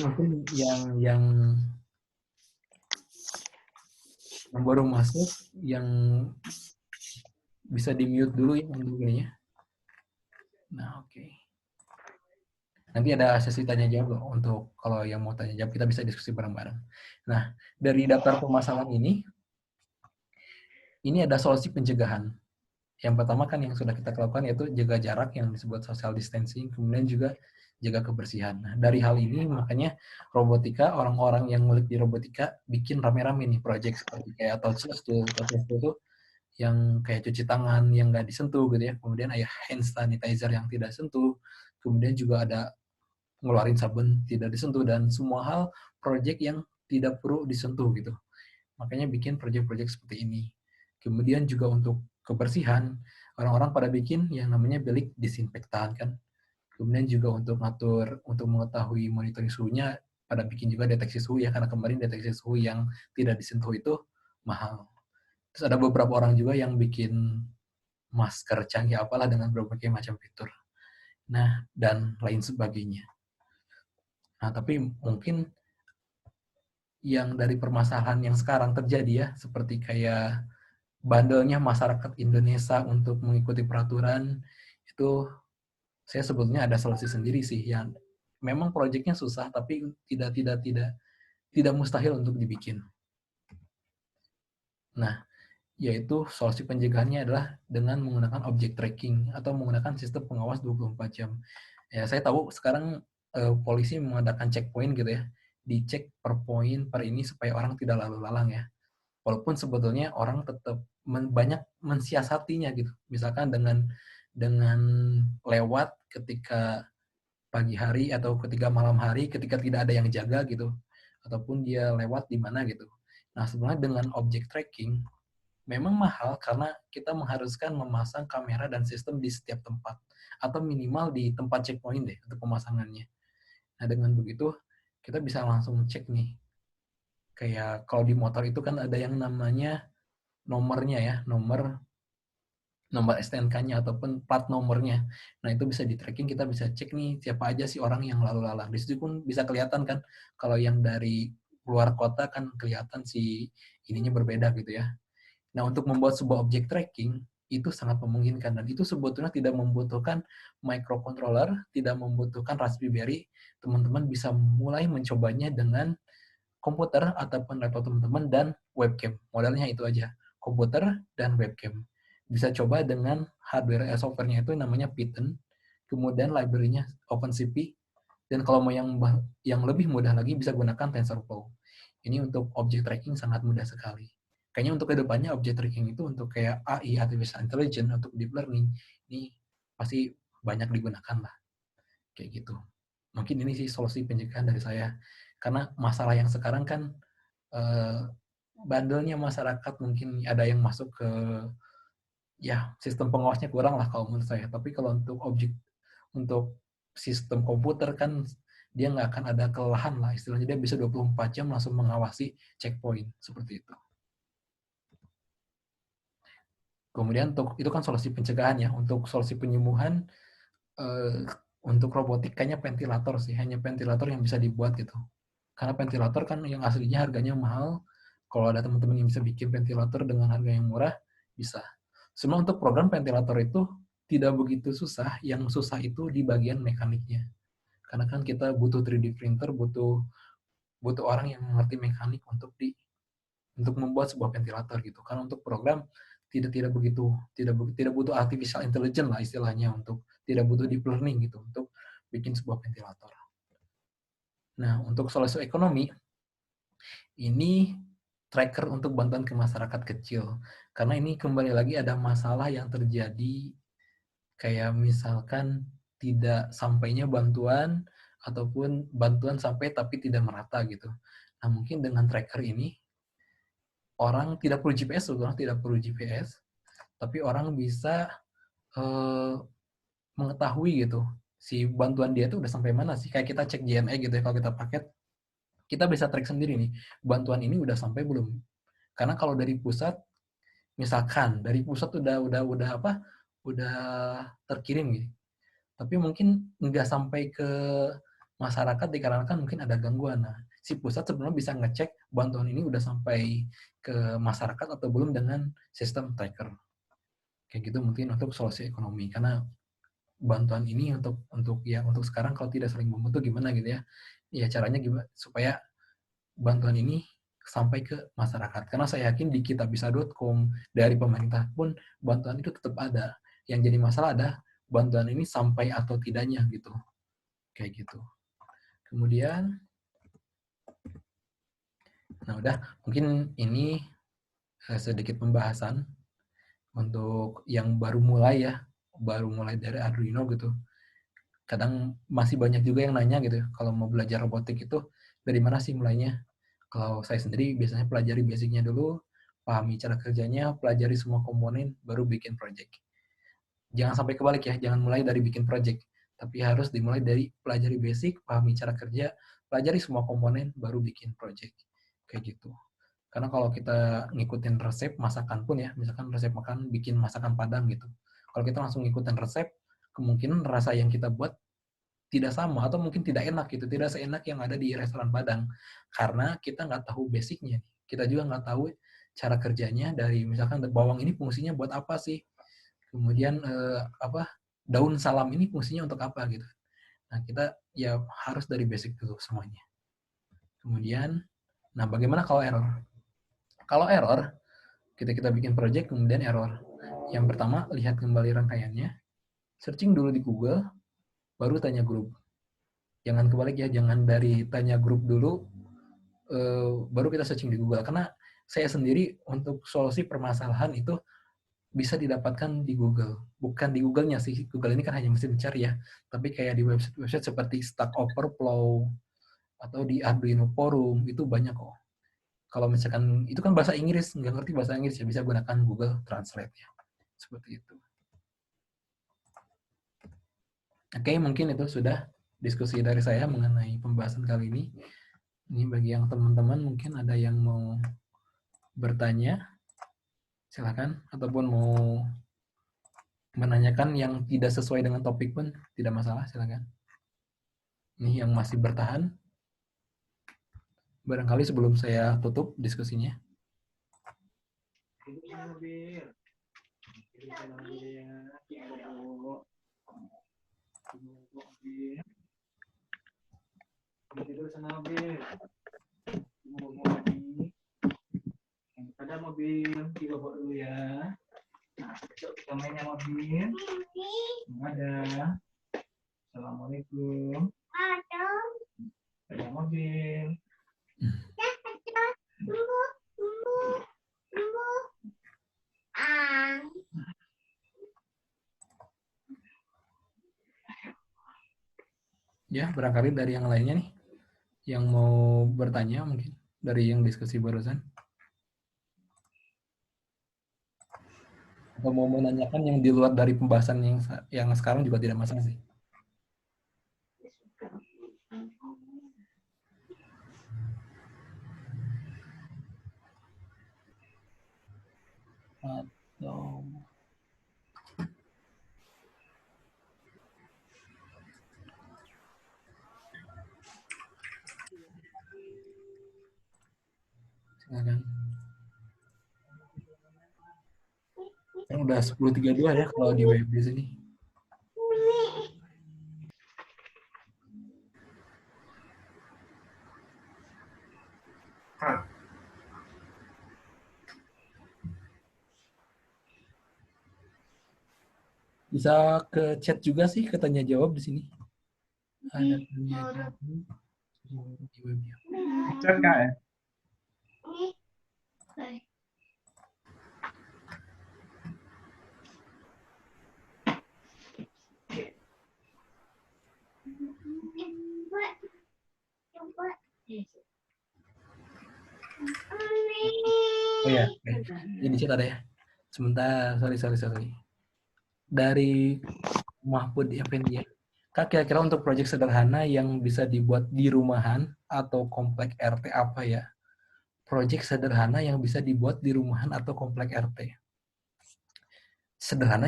Mungkin yang baru masuk yang bisa di-mute dulu ya untuk ininya. Nah, oke. Nanti ada sesi tanya jawab loh, untuk kalau yang mau tanya jawab kita bisa diskusi bareng-bareng. Nah, dari daftar permasalahan ini ada solusi pencegahan. Yang pertama kan yang sudah kita lakukan yaitu jaga jarak yang disebut social distancing, kemudian juga jaga kebersihan. Nah, dari hal ini makanya robotika, orang-orang yang ngulik di robotika bikin rame-rame nih project seperti kayak touchless tool itu yang kayak cuci tangan yang nggak disentuh gitu ya. Kemudian ada hand sanitizer yang tidak disentuh. Kemudian juga ada ngeluarin sabun tidak disentuh, dan semua hal project yang tidak perlu disentuh gitu. Makanya bikin project-project seperti ini. Kemudian juga untuk kebersihan, orang-orang pada bikin yang namanya bilik disinfektan kan. Kemudian juga untuk mengetahui monitoring suhunya, pada bikin juga deteksi suhu ya, karena kemarin deteksi suhu yang tidak disentuh itu mahal. Terus ada beberapa orang juga yang bikin masker canggih apalah dengan berbagai macam fitur. Nah, dan lain sebagainya. Nah, tapi mungkin yang dari permasalahan yang sekarang terjadi ya, seperti kayak bandelnya masyarakat Indonesia untuk mengikuti peraturan, itu saya sebetulnya ada solusi sendiri sih, yang memang proyeknya susah, tapi tidak mustahil untuk dibikin. Nah, yaitu solusi pencegahannya adalah dengan menggunakan object tracking atau menggunakan sistem pengawas 24 jam. Ya, saya tahu sekarang polisi mengadakan checkpoint gitu ya, dicek per poin per ini supaya orang tidak lalu lalang ya. Walaupun sebetulnya orang tetap banyak mensiasatinya gitu. Misalkan dengan lewat ketika pagi hari atau ketika malam hari ketika tidak ada yang jaga gitu, ataupun dia lewat di mana gitu. Nah, sebenarnya dengan object tracking memang mahal karena kita mengharuskan memasang kamera dan sistem di setiap tempat, atau minimal di tempat checkpoint deh untuk pemasangannya. Nah, dengan begitu kita bisa langsung cek nih. Kayak kalau di motor itu kan ada yang namanya nomornya ya, nomor STNK-nya ataupun plat nomornya. Nah, itu bisa di-tracking, kita bisa cek nih siapa aja sih orang yang lalu lalang. Di situ pun bisa kelihatan kan, kalau yang dari luar kota kan kelihatan si ininya berbeda gitu ya. Nah, untuk membuat sebuah objek tracking, itu sangat memungkinkan. Dan itu sebetulnya tidak membutuhkan microcontroller, tidak membutuhkan Raspberry. Teman-teman bisa mulai mencobanya dengan komputer ataupun laptop teman-teman dan webcam. Modalnya itu aja, komputer dan webcam. Bisa coba dengan hardware software-nya itu namanya Python, kemudian library-nya OpenCV, dan kalau mau yang lebih mudah lagi bisa gunakan TensorFlow. Ini untuk object tracking sangat mudah sekali. Kayaknya untuk kedepannya object tracking itu untuk kayak AI, artificial intelligence, untuk deep learning, ini pasti banyak digunakan lah. Kayak gitu. Mungkin ini sih solusi pencegahan dari saya. Karena masalah yang sekarang kan bandelnya masyarakat, mungkin ada yang masuk ke ya sistem pengawasnya kurang lah kalau menurut saya. Tapi kalau untuk untuk sistem komputer kan dia nggak akan ada kelelahan lah, istilahnya dia bisa 24 jam langsung mengawasi checkpoint, seperti itu. Kemudian itu kan solusi pencegahan ya, untuk solusi penyembuhan, untuk robotik kayaknya ventilator sih, hanya ventilator yang bisa dibuat gitu. Karena ventilator kan yang aslinya harganya mahal, kalau ada teman-teman yang bisa bikin ventilator dengan harga yang murah, bisa. Semua untuk program ventilator itu tidak begitu susah, yang susah itu di bagian mekaniknya. Karena kan kita butuh 3D printer, butuh orang yang mengerti mekanik untuk membuat sebuah ventilator gitu. Karena untuk program tidak butuh artificial intelligence lah istilahnya, untuk tidak butuh deep learning gitu untuk bikin sebuah ventilator. Nah, untuk solusi ekonomi ini tracker untuk bantuan ke masyarakat kecil. Karena ini kembali lagi ada masalah yang terjadi, kayak misalkan tidak sampainya bantuan, ataupun bantuan sampai tapi tidak merata gitu. Nah, mungkin dengan tracker ini, orang tidak perlu GPS, tapi orang bisa mengetahui gitu, si bantuan dia itu udah sampai mana sih. Kayak kita cek JNE gitu ya, kalau kita paket, kita bisa track sendiri nih, bantuan ini udah sampai belum. Karena kalau dari pusat, misalkan dari pusat udah terkirim gitu, tapi mungkin nggak sampai ke masyarakat dikarenakan mungkin ada gangguan. Nah, si pusat sebenarnya bisa ngecek bantuan ini udah sampai ke masyarakat atau belum dengan sistem tracker. Kayak gitu mungkin untuk solusi ekonomi. Karena bantuan ini untuk sekarang kalau tidak saling membantu gimana gitu ya. Ya caranya gimana supaya bantuan ini sampai ke masyarakat. Karena saya yakin di kitabisa.com dari pemerintah pun bantuan itu tetap ada. Yang jadi masalah ada bantuan ini sampai atau tidaknya gitu. Kayak gitu. Kemudian, nah udah, mungkin ini sedikit pembahasan untuk yang baru mulai dari Arduino gitu. Kadang masih banyak juga yang nanya gitu, kalau mau belajar robotik itu dari mana sih mulainya? Kalau saya sendiri biasanya pelajari basicnya dulu, pahami cara kerjanya, pelajari semua komponen, baru bikin project. Jangan sampai kebalik ya, jangan mulai dari bikin project, tapi harus dimulai dari pelajari basic, pahami cara kerja, pelajari semua komponen, baru bikin project. Kayak gitu. Karena kalau kita ngikutin resep masakan pun ya, misalkan resep makan, bikin masakan Padang gitu. Kalau kita langsung ngikutin resep, kemungkinan rasa yang kita buat tidak sama, atau mungkin tidak enak gitu, tidak seenak yang ada di restoran Padang. Karena kita nggak tahu basicnya. Kita juga nggak tahu cara kerjanya dari, misalkan bawang ini fungsinya buat apa sih? Kemudian daun salam ini fungsinya untuk apa gitu. Nah, kita ya harus dari basic dulu semuanya. Kemudian, nah bagaimana kalau error? Kalau error, kita bikin project kemudian error. Yang pertama, lihat kembali rangkaiannya, searching dulu di Google, baru tanya grup. Jangan kebalik ya, jangan dari tanya grup dulu, baru kita searching di Google. Karena saya sendiri untuk solusi permasalahan itu bisa didapatkan di Google. Bukan di Google-nya sih, Google ini kan hanya mesin mencari ya, tapi kayak di website seperti Stack Overflow, atau di Arduino Forum, itu banyak kok. Kalau misalkan, itu kan bahasa Inggris, nggak ngerti bahasa Inggris ya, bisa gunakan Google Translate ya. Seperti itu. Oke, mungkin itu sudah diskusi dari saya mengenai pembahasan kali ini. Ini bagi yang teman-teman mungkin ada yang mau bertanya, silakan. Ataupun mau menanyakan yang tidak sesuai dengan topik pun tidak masalah, silakan. Ini yang masih bertahan. Barangkali sebelum saya tutup diskusinya. Ada mobil, dibawa dulu ya. Nah, besok kita mainnya mobil. Ada. Assalamualaikum. Ada mobil. Ya, barangkali dari yang lainnya nih, yang mau bertanya mungkin dari yang diskusi barusan. Atau mau menanyakan yang di luar dari pembahasan yang sekarang juga tidak masalah sih. atau silakan. Kan udah 10.32 ya kalau di web di sini. Kang, Bisa ke chat juga sih, ke tanya jawab di sini. Ada tanya jawab di webnya. Chat Kak ya? Oh ya, jadi chat ada ya. Sebentar, sorry. Dari Mahfud Effendi ya. Kak, kira-kira untuk proyek sederhana yang bisa dibuat di rumahan atau komplek RT apa ya? Proyek sederhana yang bisa dibuat di rumahan atau komplek RT. Sederhana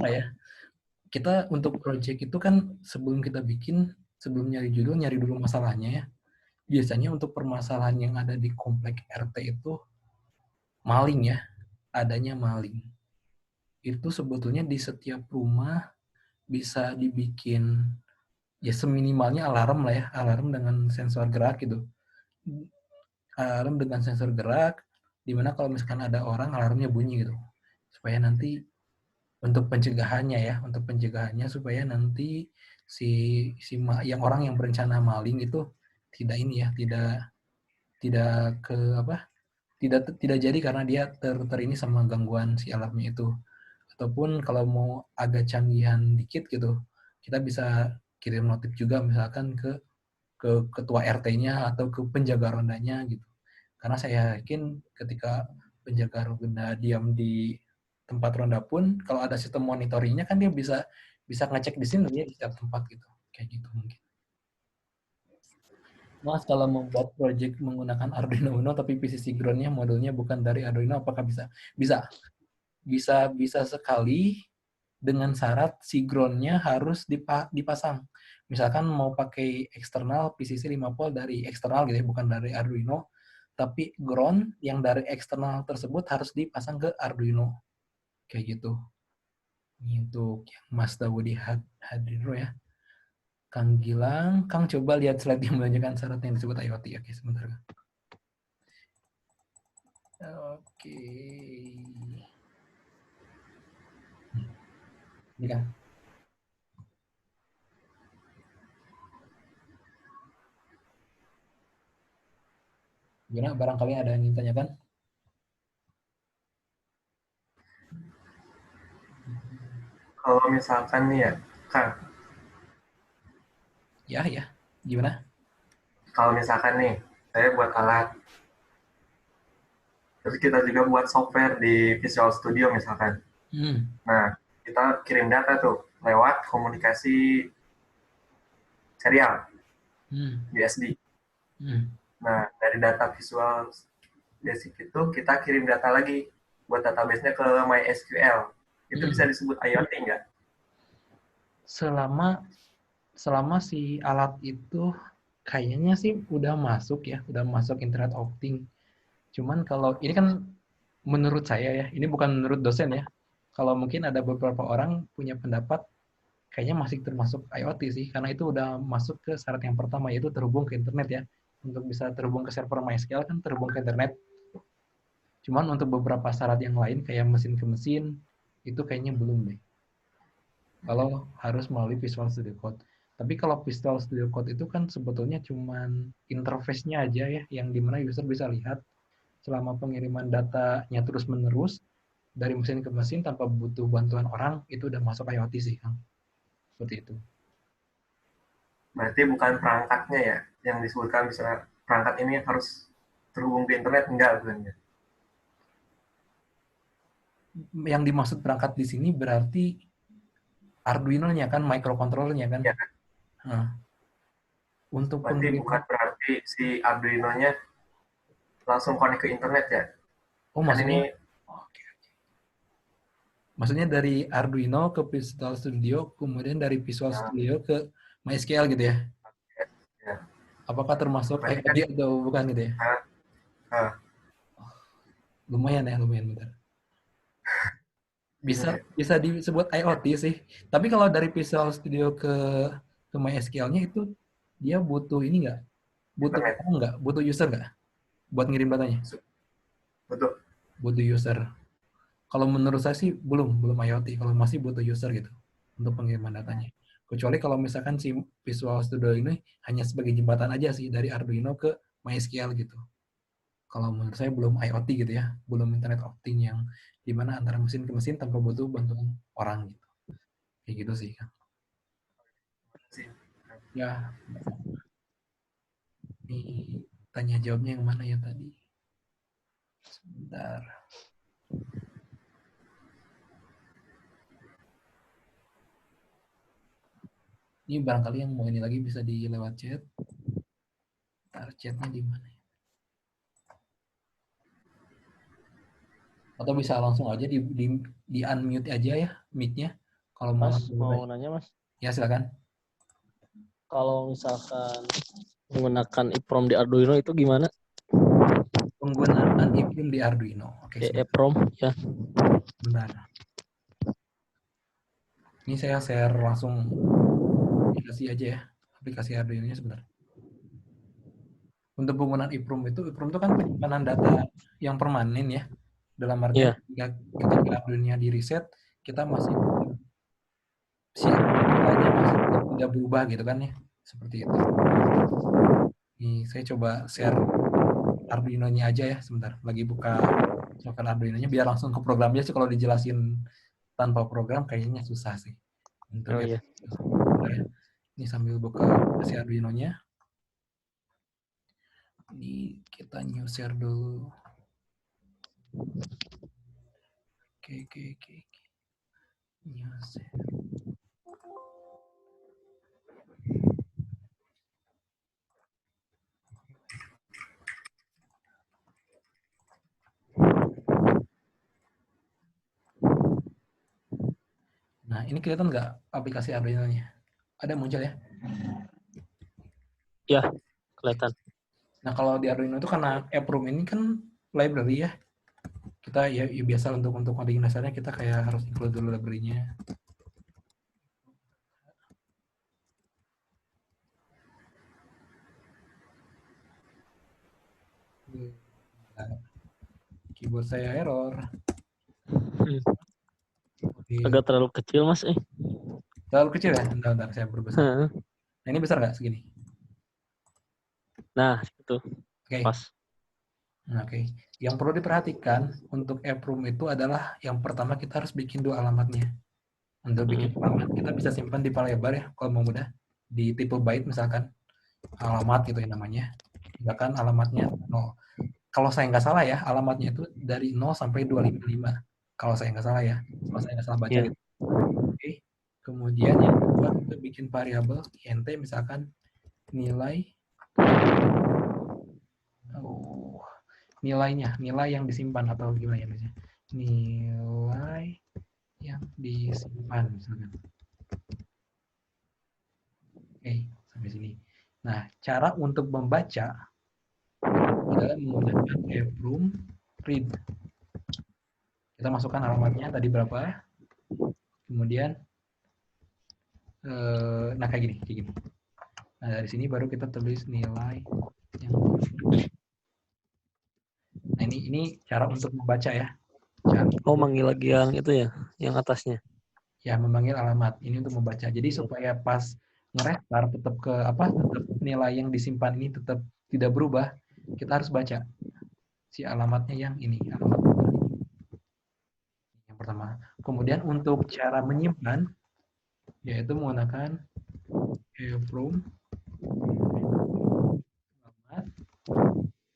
lah ya. Kita untuk proyek itu kan sebelum kita bikin, sebelum nyari judul, nyari dulu masalahnya ya. Biasanya untuk permasalahan yang ada di komplek RT itu maling ya, adanya maling. Itu sebetulnya di setiap rumah bisa dibikin ya seminimalnya alarm lah ya, alarm dengan sensor gerak gitu. Alarm dengan sensor gerak, dimana kalau misalkan ada orang alarmnya bunyi gitu. Supaya nanti untuk pencegahannya supaya nanti yang orang yang berencana maling itu tidak ini ya, tidak ke apa? Tidak jadi karena dia ini sama gangguan si alarmnya itu. Ataupun kalau mau agak canggihan dikit gitu, kita bisa kirim notif juga misalkan ke ketua RT-nya atau ke penjaga rondanya gitu. Karena saya yakin ketika penjaga ronda diam di tempat ronda pun, kalau ada sistem monitoringnya kan dia bisa ngecek di sini ya di setiap tempat gitu. Kayak gitu mungkin. Mas, kalau membuat project menggunakan Arduino Uno tapi PCC ground-nya modulnya bukan dari Arduino, apakah bisa? Bisa. Bisa sekali dengan syarat si ground-nya harus dipasang. Misalkan mau pakai eksternal PCC 5 volt dari eksternal gitu ya, bukan dari Arduino, tapi ground yang dari eksternal tersebut harus dipasang ke Arduino. Kayak gitu. Ini untuk yang Mas Dawudi Hadiro ya. Kang Gilang, Kang coba lihat slide yang menunjukkan syarat yang disebut IoT. Oke, sebentar. Oke. Ini kan. Gimana? Barangkali ada yang ingin tanyakan? kalau misalkan nih ya, Kang, Ya. Gimana? kalau misalkan nih, saya buat alat, terus kita juga buat software di Visual Studio misalkan. Nah, kita kirim data tuh lewat komunikasi serial, USB. Nah, dari data Visual Basic itu kita kirim data lagi buat database-nya ke MySQL. Itu bisa disebut IoT nggak? Selama si alat itu kayaknya sih udah masuk Internet of Things. Cuman kalau ini kan menurut saya ya, ini bukan menurut dosen ya. Kalau mungkin ada beberapa orang punya pendapat kayaknya masih termasuk IoT sih, karena itu udah masuk ke syarat yang pertama, yaitu terhubung ke internet ya. Untuk bisa terhubung ke server MySQL kan terhubung ke internet. Cuman untuk beberapa syarat yang lain kayak mesin ke mesin, itu kayaknya belum deh. Kalau harus melalui Visual Studio Code. Tapi kalau Visual Studio Code itu kan sebetulnya cuman interface-nya aja ya, yang dimana user bisa lihat selama pengiriman datanya terus-menerus dari mesin ke mesin tanpa butuh bantuan orang, itu udah masuk IoT sih, Kang. Seperti itu. Berarti bukan perangkatnya ya, yang disebutkan misalnya perangkat ini harus terhubung ke internet, enggak sebenarnya. Yang dimaksud perangkat di sini berarti Arduino-nya kan, microcontroller-nya kan. Ya. Untuk berarti bukan berarti si Arduino-nya langsung connect ke internet ya. Oh, kan maksudnya? ini Oke. Maksudnya dari Arduino ke Visual Studio, kemudian dari Visual Studio ke MySQL gitu ya? Ya. Apakah termasuk Berarti IoT atau bukan gitu ya? Lumayan bentar. Bisa disebut IoT sih. Tapi kalau dari Visual Studio ke MySQL-nya itu dia butuh ini nggak? Butuh orang nggak? Butuh user nggak? Buat ngirim datanya? Butuh user. Kalau menurut saya sih belum IoT. Kalau masih butuh user gitu untuk pengiriman datanya. Kecuali kalau misalkan si Visual Studio ini hanya sebagai jembatan aja sih dari Arduino ke MySQL gitu. Kalau menurut saya belum IoT gitu ya, belum Internet of Things yang dimana antara mesin ke mesin tanpa butuh bantuan orang gitu. Kayak gitu sih kan. Ya. Ini tanya jawabnya yang mana ya tadi? Sebentar. Ini barangkali yang mau ini lagi bisa di lewat chat. Ntar chatnya di mana ya? Atau bisa langsung aja di unmute aja ya mic-nya. Kalau Mas, mau nanya Mas? Ya silakan. Kalau misalkan menggunakan EEPROM di Arduino itu gimana? Penggunaan EEPROM di Arduino. Oke, EEPROM ya. Bentar. Ini saya share langsung aplikasi aja ya. Aplikasi Arduino-nya sebentar. Untuk penggunaan EEPROM itu kan penyimpanan data yang permanen ya. Dalam artian ketika Arduino-nya di reset, kita masih si datanya masih tidak berubah gitu kan ya. Seperti itu. Ini saya coba share Arduino-nya aja ya sebentar. Lagi buka software Arduino-nya biar langsung ke programnya sih. Kalau dijelasin tanpa program kayaknya susah sih. Oh iya. Ini sambil buka si Arduino-nya. Ini kita new share dulu. Oke. New share. Nah, ini kelihatan nggak aplikasi Arduino-nya? Ada muncul ya? Ya, kelihatan. Nah, kalau di Arduino itu karena EEPROM ini kan library ya. Kita ya biasa untuk coding dasarnya kita kayak harus include dulu library-nya. Keyboard saya error. Agak terlalu kecil Mas. Terlalu kecil ya? Bentar, saya berbesar. Nah, ini besar nggak segini? Nah, itu. Oke. Pas. Oke. Yang perlu diperhatikan untuk EEPROM itu adalah yang pertama kita harus bikin dua alamatnya. Untuk bikin alamat kita bisa simpan di file lebar ya, kalau mau mudah. Di tipe byte misalkan. Alamat gitu ya namanya. Misalkan alamatnya 0. Kalau saya nggak salah ya, alamatnya itu dari 0 sampai 255. Kalau saya nggak salah ya. Kalau saya nggak salah baca gitu. Oke. Kemudian yang kedua kita bikin variabel int misalkan nilai nilai yang disimpan atau gimana ya misalnya. Nilai yang disimpan misalkan. Oke, sampai sini. Nah, cara untuk membaca adalah menggunakan EEPROM read. Kita masukkan alamatnya tadi berapa. Kemudian nah kayak gini. Nah, dari sini baru kita tulis nilai yang Nah, ini cara untuk membaca ya. Manggil lagi yang itu ya, yang atasnya. Ya, memanggil alamat. Ini untuk membaca. Jadi supaya pas nge-restart tetap tetap nilai yang disimpan ini tetap tidak berubah, kita harus baca si alamatnya yang ini, alamat yang pertama. Kemudian untuk cara menyimpan yaitu menggunakan EEPROM alamat.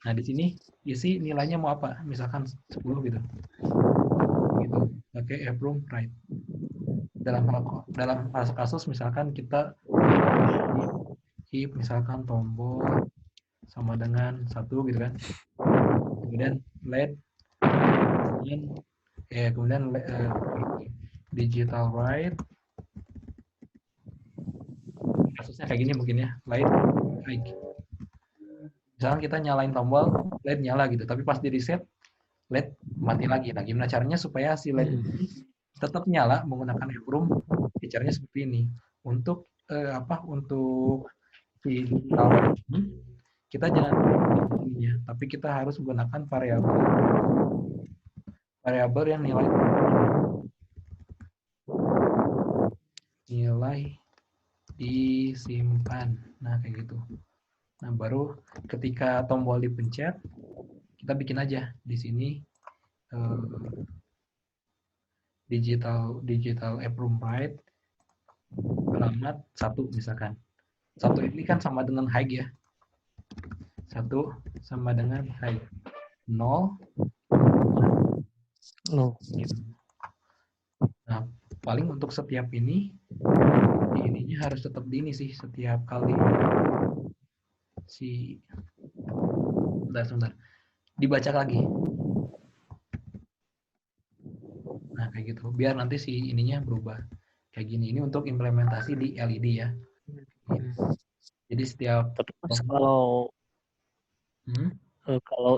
Nah, di sini isi nilainya mau apa? Misalkan 10 gitu. Pakai EEPROM write. Dalam kasus misalkan kita if misalkan tombol sama dengan 1 gitu kan. Kemudian let Ya, kemudian digital right. Kasusnya kayak gini mungkin ya, light high. Misalkan kita nyalain tombol, LED nyala gitu, tapi pas di reset, LED mati lagi. Nah, gimana caranya supaya si LED ini tetap nyala menggunakan EEPROM? Caranya seperti ini. Untuk untuk si digital ini, kita jangan ininya, tapi kita harus menggunakan variabel yang nilai disimpan. Nah, kayak gitu. Nah, baru ketika tombol dipencet, kita bikin aja di sini digital EEPROM write alamat 1 misalkan. 1 ini kan sama dengan high ya. 1 sama dengan high. 0 gitu. Nah, paling untuk setiap ininya harus tetap di ini sih, setiap kali sebentar. Dibaca lagi. Nah, kayak gitu. Biar nanti si ininya berubah. Kayak gini. Ini untuk implementasi di LED ya. Jadi setiap Tapi Mas, kalau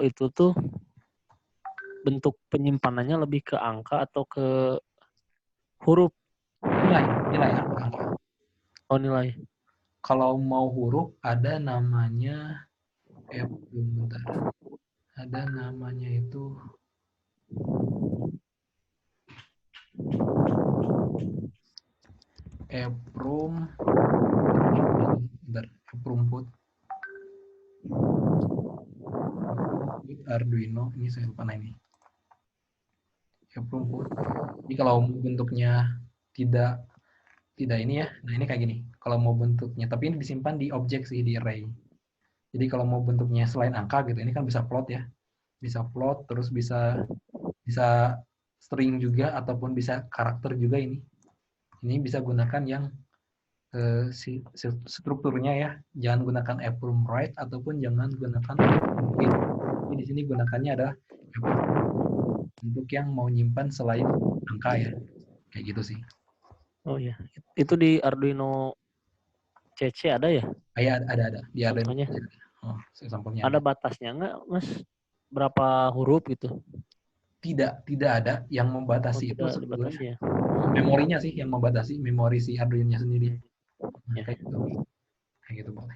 itu tuh bentuk penyimpanannya lebih ke angka atau ke huruf? Nilai angka. Oh, nilai. Kalau mau huruf ada namanya bentar. Ada namanya itu EEPROM put Arduino, ini saya lupa ini. EEPROM put. Jadi kalau bentuknya tidak ini ya, nah ini kayak gini. Kalau mau bentuknya, tapi ini disimpan di objek sih, di array. Jadi kalau mau bentuknya selain angka gitu, ini kan bisa float ya. Bisa float, terus bisa string juga, ataupun bisa karakter juga ini. Ini bisa gunakan yang strukturnya ya. Jangan gunakan EEPROM write, ataupun jangan gunakan read. Jadi di sini gunakannya adalah untuk yang mau nyimpan selain angka ya. Kayak gitu sih. Oh iya, itu di Arduino CC ada ya? Iya, ada. Di Arduino. Oh, sampelnya. Ada batasnya nggak, Mas? Berapa huruf gitu? Tidak ada yang membatasi itu sebetulnya. Memorinya sih yang membatasi, memori si Arduino-nya sendiri. Ya. Kayak gitu boleh.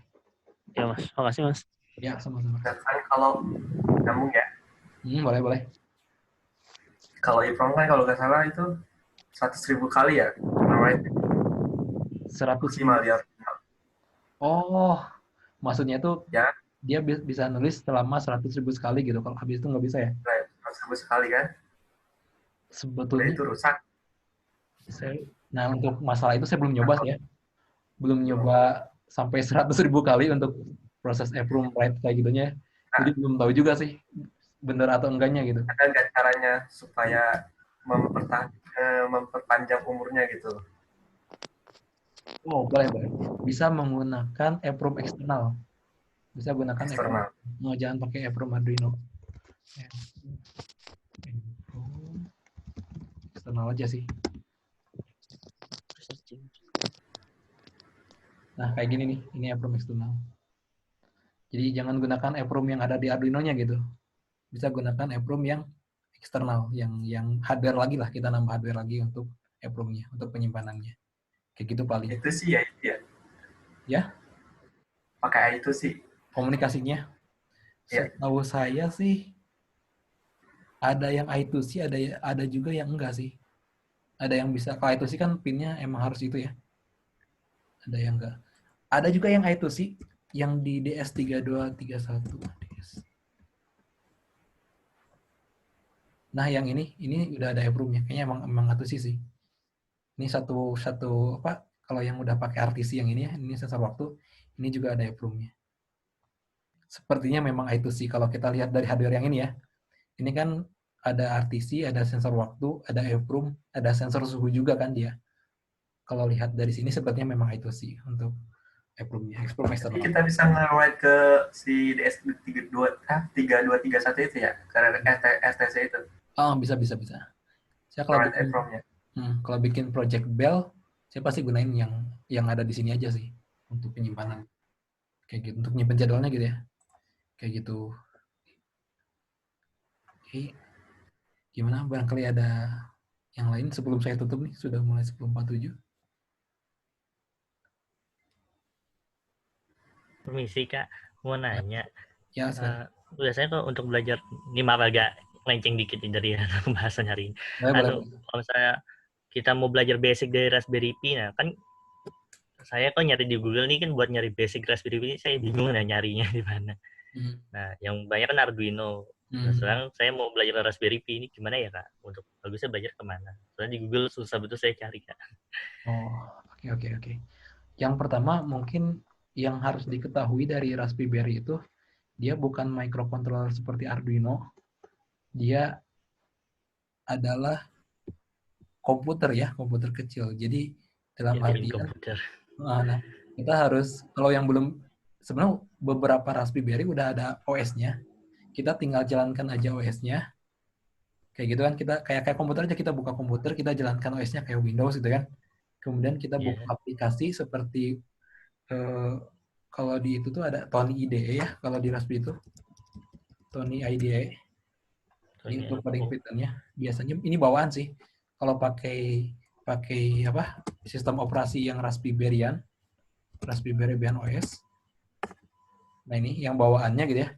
Ya Mas, makasih Mas. Ya, sama-sama. Dan kalau nyambung ya. Boleh. Kalau EEPROM kan kalau nggak salah itu 100.000 kali ya, right? 100.000 ya. Oh, maksudnya tuh ya, dia bisa nulis selama 100.000 sekali gitu. Kalau habis itu nggak bisa ya? 100.000 sekali kan? Sebetulnya itu rusak. Nah, untuk masalah itu saya belum nyoba ya. Belum nyoba sampai 100.000 kali untuk proses EEPROM write kayak gitunya. Jadi belum tahu juga sih benar atau enggaknya gitu. Ada nggak caranya supaya memperpanjang umurnya gitu? Oh, boleh. Bisa menggunakan EEPROM eksternal. Bisa gunakan eksternal. Jangan pakai EEPROM Arduino. Eksternal aja sih. Nah, kayak gini nih. Ini EEPROM eksternal. Jadi jangan gunakan EEPROM yang ada di Arduino-nya gitu. Bisa gunakan EEPROM yang eksternal, yang hardware lagi lah. Kita nambah hardware lagi untuk EEPROM-nya, untuk penyimpanannya. Kayak gitu paling. Itu sih ya. Ya? Pakai itu sih. Komunikasinya? Ya. Setahu saya sih ada yang I2C, ada juga yang enggak sih. Ada yang bisa, kalau I2C kan pinnya emang harus itu ya. Ada yang enggak. Ada juga yang I2C yang di DS3231. Nah, yang ini udah ada EEPROM-nya. Kayaknya emang I2C sih. Ini satu kalau yang udah pakai RTC yang ini ya, ini sensor waktu, ini juga ada EEPROM-nya. Sepertinya memang I2C kalau kita lihat dari hardware yang ini ya. Ini kan ada RTC, ada sensor waktu, ada EEPROM, ada sensor suhu juga kan dia. Kalau lihat dari sini sepertinya memang I2C untuk EEPROM-nya. Jadi kita bisa nge-write ke si DS3231 itu ya, ke RTC itu. Oh, bisa. Saya kalau lewat bikin, EPROM-nya. kalau bikin project Bell, saya pasti gunain yang ada di sini aja sih untuk penyimpanan. Kayak gitu, untuk nyimpen jadwalnya gitu ya. Kayak gitu. Oke. Gimana? Barangkali ada yang lain sebelum saya tutup nih, sudah mulai 10.47. Permisi Kak, mau nanya. Ya, Biasanya kalau untuk belajar, ini maaf agak melenceng dikit nih dari pembahasan hari ini. boleh. Kalau misalnya kita mau belajar basic dari Raspberry Pi, nah kan saya kok nyari di Google nih kan buat nyari basic Raspberry Pi, saya bingung nyarinya di mana. Nah, yang banyak kan Arduino. Nah, sekarang saya mau belajar Raspberry Pi ini gimana ya Kak? Untuk bagusnya belajar kemana? Soalnya di Google susah betul saya cari Kak. Oh, oke. Yang pertama mungkin yang harus diketahui dari Raspberry itu, dia bukan microcontroller seperti Arduino. Dia adalah komputer ya, komputer kecil. Jadi dalam artian, nah, kita harus, kalau yang belum, sebenarnya beberapa Raspberry udah ada OS-nya. Kita tinggal jalankan aja OS-nya. Kayak gitu kan, kita kayak komputer aja, kita buka komputer, kita jalankan OS-nya kayak Windows gitu kan. Kemudian kita buka aplikasi seperti kalau di itu tuh ada Tony IDE ya, kalau di Raspberry itu Tony IDE. Ini untuk coding Python-nya. Biasanya ini bawaan sih. Kalau pakai apa? Sistem operasi yang Raspberry-an OS. Nah, ini yang bawaannya gitu ya.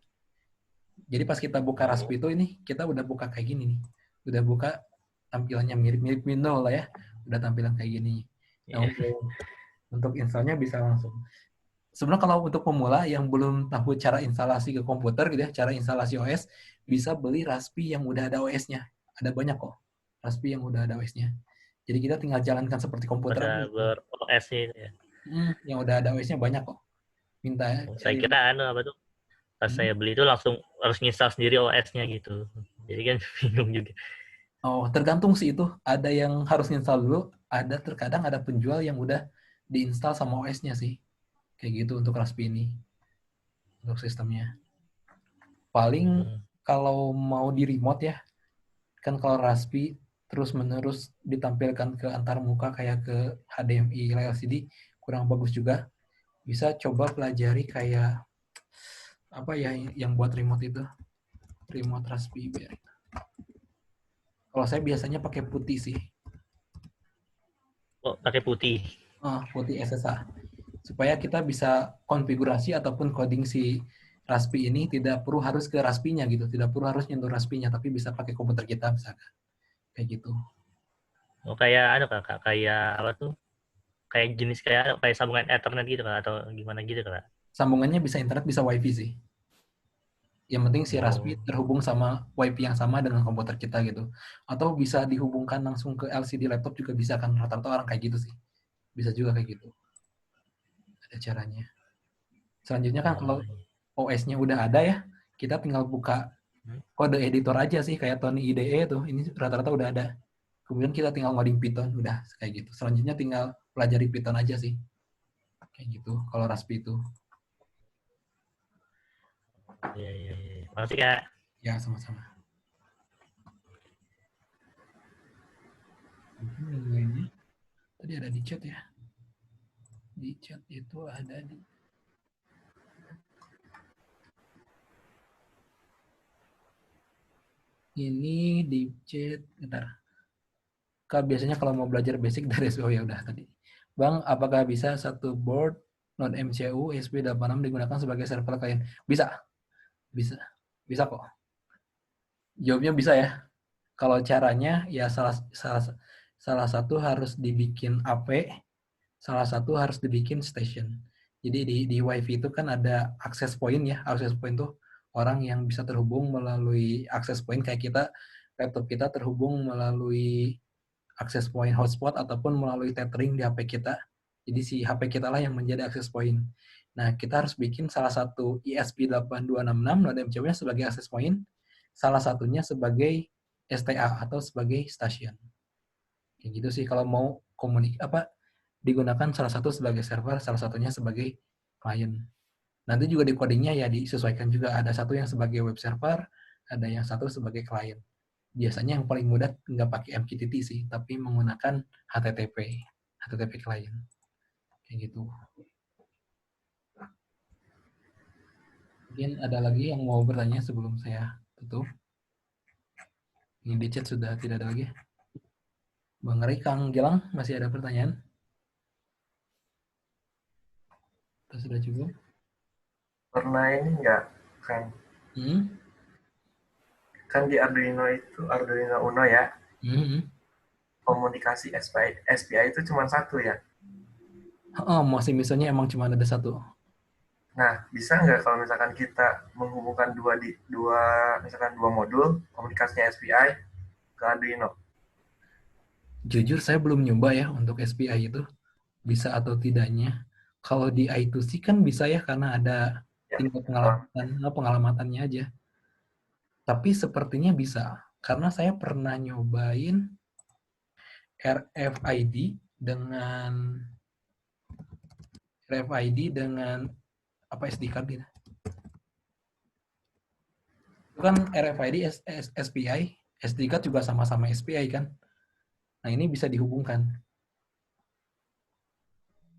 Jadi pas kita buka Raspberry itu ini kita udah buka kayak gini nih. Udah buka tampilannya mirip Windows lah ya. Udah tampilan kayak gini. Nah, untuk installnya bisa langsung. Sebenarnya kalau untuk pemula yang belum tahu cara instalasi ke komputer gitu ya, cara instalasi OS, bisa beli Raspberry yang udah ada OS-nya. Ada banyak kok Raspberry yang udah ada OS-nya. Jadi kita tinggal jalankan seperti komputer. Ber-OS ya. Yang udah ada OS-nya banyak kok. Minta. Saya kira apa tuh? Pas saya beli itu langsung harus install sendiri OS-nya gitu. Jadi kan bingung juga. Oh, tergantung sih itu. Ada yang harus install dulu, terkadang ada penjual yang udah diinstal sama OS-nya sih. Kayak gitu untuk Raspberry ini. Untuk sistemnya. Paling kalau mau di remote ya, kan kalau Raspberry terus-menerus ditampilkan ke antar muka kayak ke HDMI LCD, kurang bagus juga. Bisa coba pelajari kayak apa ya yang buat remote itu. Remote Raspberry. Kalau saya biasanya pakai putih sih. Oh, pakai putih. Putih SSA. Supaya kita bisa konfigurasi ataupun coding si Raspberry ini tidak perlu harus ke Raspberry-nya gitu, tidak perlu harus nyentuh Raspberry-nya, tapi bisa pakai komputer kita misalkan. Kayak gitu. Oh, kayak Kak, kayak apa tuh? Kayak jenis kayak sambungan Ethernet gitu Kak, atau gimana gitu Kak? Sambungannya bisa internet, bisa WiFi sih. Yang penting si Raspberry terhubung sama WiFi yang sama dengan komputer kita gitu. Atau bisa dihubungkan langsung ke LCD laptop juga bisa kan, rata-rata orang kayak gitu sih. Bisa juga kayak gitu. Ada caranya. Selanjutnya kan kalau OS-nya udah ada ya, kita tinggal buka kode editor aja sih, kayak Tony IDE tuh. Ini rata-rata udah ada. Kemudian kita tinggal ngoding Python, udah kayak gitu. Selanjutnya tinggal pelajari Python aja sih. Kayak gitu, kalau Raspberry itu. Iya. Makasih Kak. Ya, sama-sama. Tadi ada di chat ya. Di chat itu ada di ini di chat. Bentar. Biasanya kalau mau belajar basic dari SPO ya udah tadi. Bang, apakah bisa satu board Node MCU ESP86 digunakan sebagai server klien? Bisa kok. Jawabnya bisa ya. Kalau caranya ya salah satu harus dibikin AP, salah satu harus dibikin station. Jadi di WiFi itu kan ada access point ya. Access point tuh orang yang bisa terhubung melalui access point kayak kita, laptop kita terhubung melalui access point hotspot ataupun melalui tethering di HP kita. Jadi si HP kita lah yang menjadi access point. Nah, kita harus bikin salah satu ESP8266 Node MCU-nya sebagai access point, salah satunya sebagai STA atau sebagai station. Kayak gitu sih kalau mau digunakan salah satu sebagai server, salah satunya sebagai client. Nanti juga di codingnya ya disesuaikan juga, ada satu yang sebagai web server, ada yang satu sebagai client. Biasanya yang paling mudah nggak pakai MQTT sih, tapi menggunakan HTTP client. Kayak gitu. Mungkin ada lagi yang mau bertanya sebelum saya tutup. Ini di chat sudah tidak ada lagi. Bang Ray, Kang Gilang, masih ada pertanyaan? Atau sudah cukup? Pernah ini enggak, kan? Kan di Arduino Uno ya, komunikasi SPI itu cuma satu ya? Masih misalnya emang cuma ada satu. Nah, bisa nggak kalau misalkan kita menghubungkan misalkan dua modul komunikasinya SPI ke Arduino? Jujur saya belum nyoba ya untuk SPI itu bisa atau tidaknya. Kalau di I2C kan bisa ya karena ada tingkat pengalamatannya aja. Tapi sepertinya bisa karena saya pernah nyobain RFID dengan apa SD card gitu. Itu kan RFID SPI, SD card juga sama-sama SPI kan. Nah, ini bisa dihubungkan.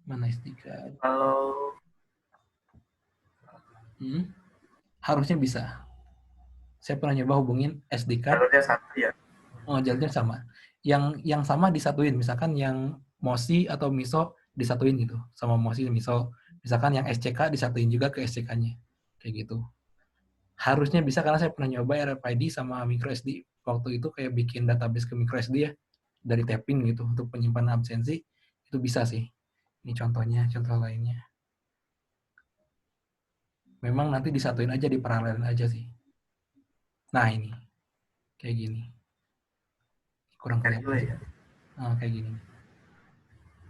Mana SD card? Kalau harusnya bisa. Saya pernah nyoba hubungin SD card. jalurnya satu ya? Jalurnya sama. Yang sama disatuin, misalkan yang MOSI atau MISO disatuin gitu, sama MOSI dan MISO. Misalkan yang SCK disatuin juga ke SCK-nya. Kayak gitu. Harusnya bisa karena saya pernah nyoba RFID sama microSD. Waktu itu kayak bikin database ke microSD ya, dari tapping gitu, untuk penyimpanan absensi. Itu bisa sih. Ini contohnya, contoh lainnya. Memang nanti disatuin aja, diparalelin aja sih. Nah ini, kayak gini. Kurang kelihatan. Kayak gini.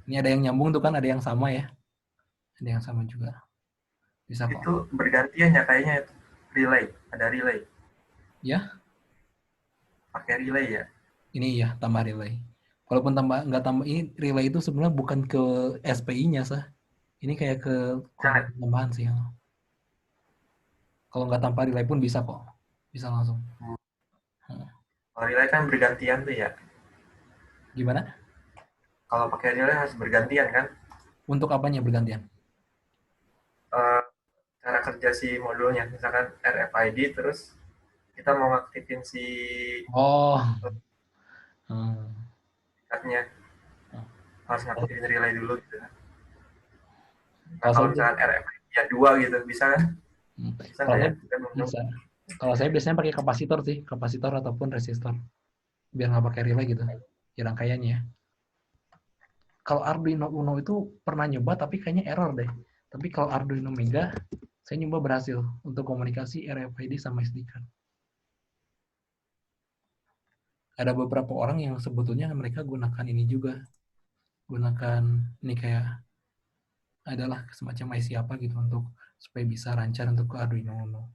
Ini ada yang nyambung tuh kan, ada yang sama ya. Ada yang sama juga. Bisa kok. Itu bergantian ya kayaknya itu. Relay, ada relay. Ya? Pakai relay ya? Ini ya, tambah relay. Walaupun nggak tambah, ini relay itu sebenarnya bukan ke SPI-nya, sah. Ini kayak ke tambahan sih. Kalau nggak tanpa relay pun bisa kok. Bisa langsung. Kalau relay kan bergantian tuh ya? Gimana? Kalau pakai relay harus bergantian kan? Untuk apanya bergantian? Cara kerja si modulnya, misalkan RFID, terus kita mau ngaktifin si cardnya, harus ngaktifin relay dulu gitu. Nah, kalau misalkan RFID ya 2 gitu, bisa kan? Bisa nggak ya? Bisa. Kalau saya biasanya pakai kapasitor sih, kapasitor ataupun resistor, biar nggak pakai relay gitu, ya rangkaiannya. Kalau Arduino Uno itu pernah nyoba tapi kayaknya error deh. Tapi kalau Arduino Mega, saya nyoba berhasil untuk komunikasi RFID sama SD card. Ada beberapa orang yang sebetulnya mereka gunakan ini juga. Gunakan ini kayak adalah semacam IC apa gitu untuk supaya bisa lancar untuk ke Arduino Uno.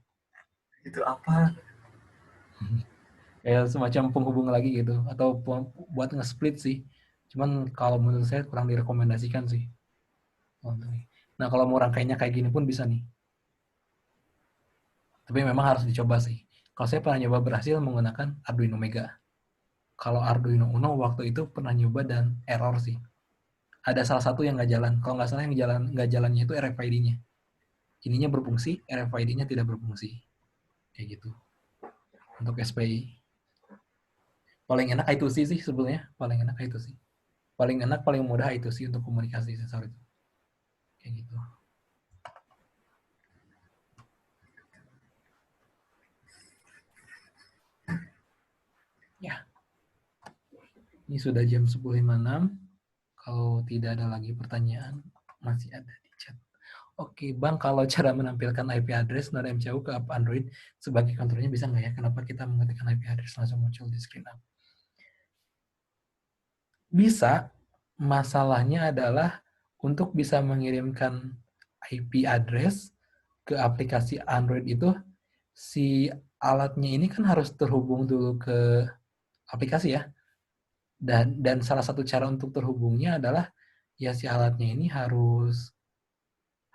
Itu apa? Kayak semacam penghubung lagi gitu. Atau buat nge-split sih. Cuman kalau menurut saya kurang direkomendasikan sih. Nah, kalau mau rangkainya kayak gini pun bisa nih. Tapi memang harus dicoba sih. Kalau saya pernah nyoba berhasil menggunakan Arduino Mega. Kalau Arduino Uno waktu itu pernah nyoba dan error sih. Ada salah satu yang nggak jalan. Kalau nggak salah yang nggak jalannya itu RFID-nya. Ininya berfungsi, RFID-nya tidak berfungsi. Kayak gitu. Untuk SPI. Paling enak I2C sih sebetulnya. Paling enak I2C. Paling enak, paling mudah I2C untuk komunikasi sensor itu. Kayak gitu. Ya. Ini sudah jam 10.56. Kalau tidak ada lagi pertanyaan, masih ada di chat. Oke, Bang, kalau cara menampilkan IP address Node MCU ke app Android sebagai kontrolnya bisa nggak ya? Kenapa kita mengetikkan IP address langsung muncul di screen app? Bisa. Masalahnya adalah untuk bisa mengirimkan IP address ke aplikasi Android itu, si alatnya ini kan harus terhubung dulu ke aplikasi ya. Dan salah satu cara untuk terhubungnya adalah ya si alatnya ini harus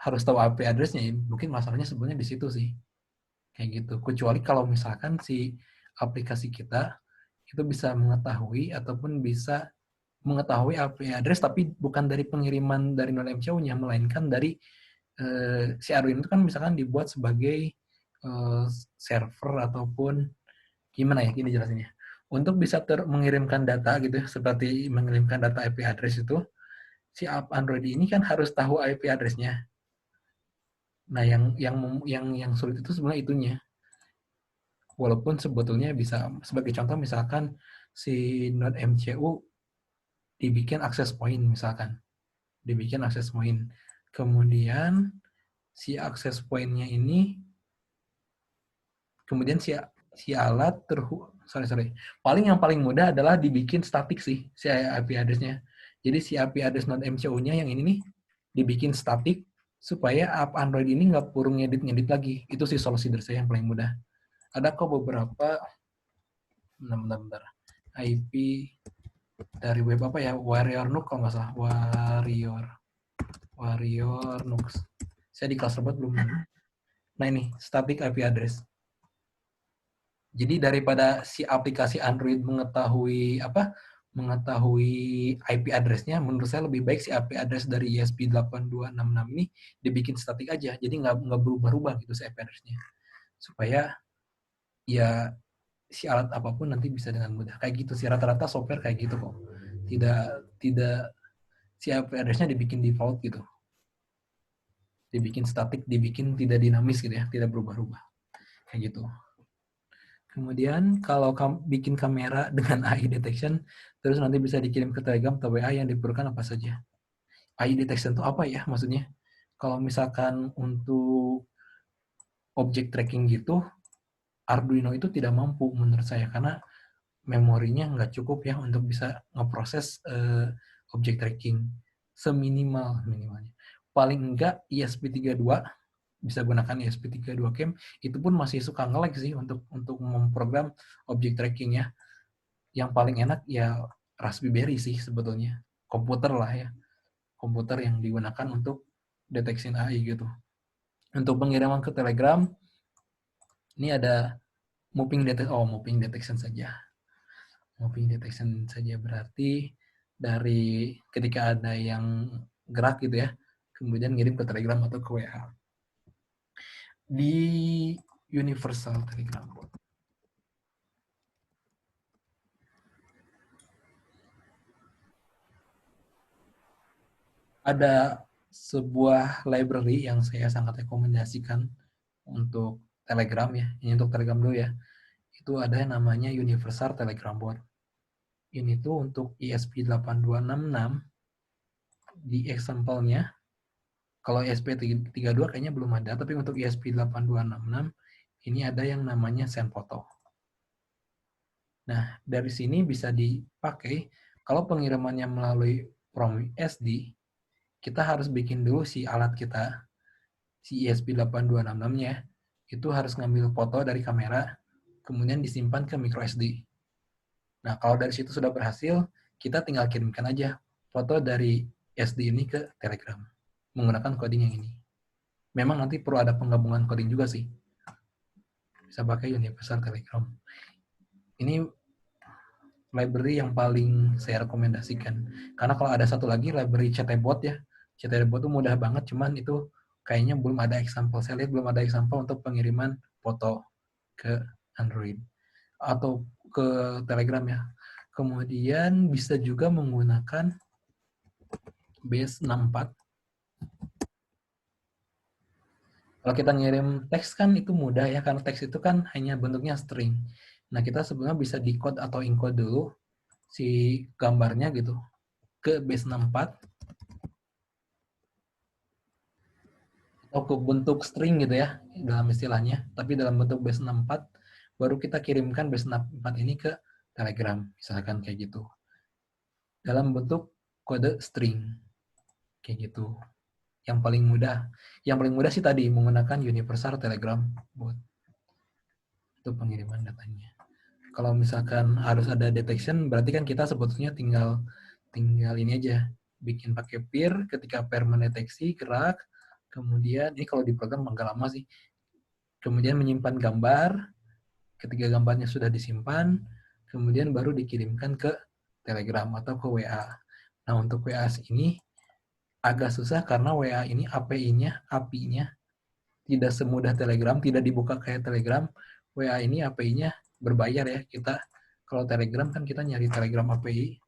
tahu IP address-nya. Mungkin masalahnya sebenarnya di situ sih. Kayak gitu. Kecuali kalau misalkan si aplikasi kita itu bisa mengetahui ataupun bisa mengetahui IP address, tapi bukan dari pengiriman dari non-MCU-nya, melainkan dari si Arduino itu kan misalkan dibuat sebagai server ataupun gimana ya, gini jelasinnya. Untuk bisa mengirimkan data gitu, seperti mengirimkan data IP address itu, si Android ini kan harus tahu IP address-nya. Nah, yang sulit itu sebenarnya itunya. Walaupun sebetulnya bisa, sebagai contoh misalkan si Node MCU dibikin access point misalkan. Dibikin access point. Kemudian si access point-nya ini, kemudian si alat yang paling mudah adalah dibikin statik sih, si IP address-nya. Jadi si IP address Node MCU-nya yang ini nih, dibikin statik, supaya app Android ini nggak perlu ngedit lagi. Itu sih solusi dari saya yang paling mudah. Ada kok beberapa, bentar. IP dari web apa ya, Warrior Nux kalau nggak salah, Warrior Nux. Saya di kelas rebut belum. Nah ini, static IP address. Jadi daripada si aplikasi Android mengetahui IP address-nya, menurut saya lebih baik si IP address dari ESP8266 ini dibikin statik aja, jadi nggak berubah-ubah gitu si IP address-nya, supaya ya si alat apapun nanti bisa dengan mudah. Kayak gitu sih, rata-rata software kayak gitu kok. Tidak si IP address-nya dibikin default gitu. Dibikin statik, dibikin tidak dinamis gitu ya, tidak berubah-ubah. Kayak gitu. Kemudian kalau bikin kamera dengan AI detection, terus nanti bisa dikirim ke Telegram atau WA, yang diperlukan apa saja. AI detection itu apa ya maksudnya? Kalau misalkan untuk object tracking gitu, Arduino itu tidak mampu menurut saya, karena memorinya nggak cukup ya untuk bisa ngeproses object tracking minimalnya. Paling enggak ESP32 bisa gunakan ESP32 Cam, itu pun masih suka nge-lag sih untuk memprogram object tracking-nya. Yang paling enak ya Raspberry sih sebetulnya. Komputer lah ya. Komputer yang digunakan untuk deteksi AI gitu. Untuk pengiriman ke Telegram, ini ada moving detection saja. Moving detection saja berarti dari ketika ada yang gerak gitu ya, kemudian ngirim ke Telegram atau ke WA. Di Universal Telegram Bot. Ada sebuah library yang saya sangat rekomendasikan untuk Telegram ya. Ini untuk Telegram dulu ya. Itu ada yang namanya Universal Telegram Bot. Ini tuh untuk ESP8266 di example-nya. Kalau ESP32 kayaknya belum ada, tapi untuk ESP8266 ini ada yang namanya send photo. Nah, dari sini bisa dipakai kalau pengirimannya melalui from SD, kita harus bikin dulu si alat kita, si ESP8266-nya, itu harus ngambil foto dari kamera, kemudian disimpan ke micro SD. Nah, kalau dari situ sudah berhasil, kita tinggal kirimkan aja foto dari SD ini ke Telegram menggunakan coding yang ini. Memang nanti perlu ada penggabungan coding juga sih. Bisa pakai Universal Telegram. Ini library yang paling saya rekomendasikan. Karena kalau ada satu lagi, library Chatbot ya. Chatbot itu mudah banget, cuman itu kayaknya belum ada example. Saya lihat belum ada example untuk pengiriman foto ke Android. Atau ke Telegram ya. Kemudian bisa juga menggunakan Base64. Kalau kita ngirim teks kan itu mudah ya, karena teks itu kan hanya bentuknya string. Nah, kita sebenarnya bisa decode atau encode dulu si gambarnya gitu ke Base64 atau ke bentuk string gitu ya dalam istilahnya, tapi dalam bentuk Base64 baru kita kirimkan Base64 ini ke Telegram, misalkan kayak gitu. Dalam bentuk kode string. Kayak gitu. Yang paling mudah sih tadi menggunakan Universal Telegram Bot. Itu pengiriman datanya. Kalau misalkan harus ada detection, berarti kan kita sebetulnya tinggal ini aja, bikin pakai peer, ketika peer mendeteksi gerak, kemudian ini kalau di program agak lama sih, kemudian menyimpan gambar, ketika gambarnya sudah disimpan, kemudian baru dikirimkan ke Telegram atau ke WA. Nah, untuk WA ini agak susah karena WA ini API-nya tidak semudah Telegram, tidak dibuka kayak Telegram. WA ini API-nya berbayar ya. Kita kalau Telegram kan kita nyari Telegram API.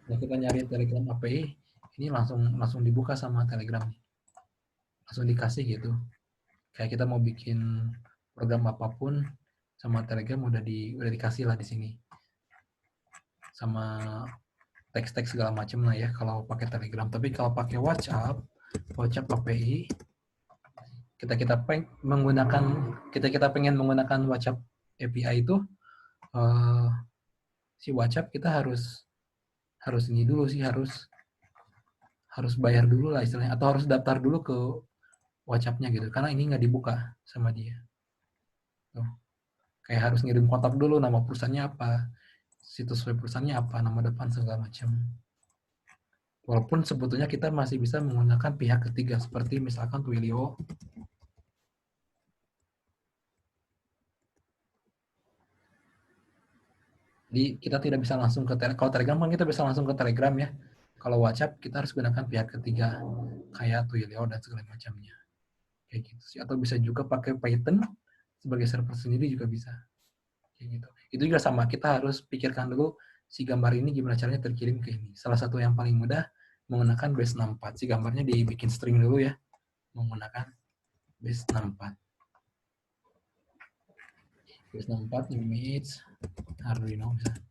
Nah, kita nyari Telegram API, ini langsung dibuka sama Telegram. Langsung dikasih gitu. Kayak kita mau bikin program apapun sama Telegram udah dikasih lah di sini. Sama teks-teks segala macam lah ya kalau pakai Telegram. Tapi kalau pakai WhatsApp API, kita pengen menggunakan WhatsApp API itu, si WhatsApp kita harus ini dulu sih, harus bayar dulu lah istilahnya, atau harus daftar dulu ke WhatsApp-nya gitu, karena ini nggak dibuka sama dia. Tuh. Kayak harus ngirim kontak dulu, nama perusahaannya apa, situs web perusahaannya apa, nama depan segala macam. Walaupun sebetulnya kita masih bisa menggunakan pihak ketiga seperti misalkan Twilio. Jadi kita tidak bisa langsung ke Telegram. Kalau Telegram kan kita bisa langsung ke Telegram ya. Kalau WhatsApp kita harus gunakan pihak ketiga kayak Twilio dan segala macamnya. Kayak gitu sih. Atau bisa juga pakai Python sebagai server sendiri juga bisa. Kayak gitu. Itu juga sama, kita harus pikirkan dulu si gambar ini gimana caranya terkirim ke ini. Salah satu yang paling mudah menggunakan base 64. Si gambarnya dibikin string dulu ya. Menggunakan base 64. Base 64 image Arduino misalnya.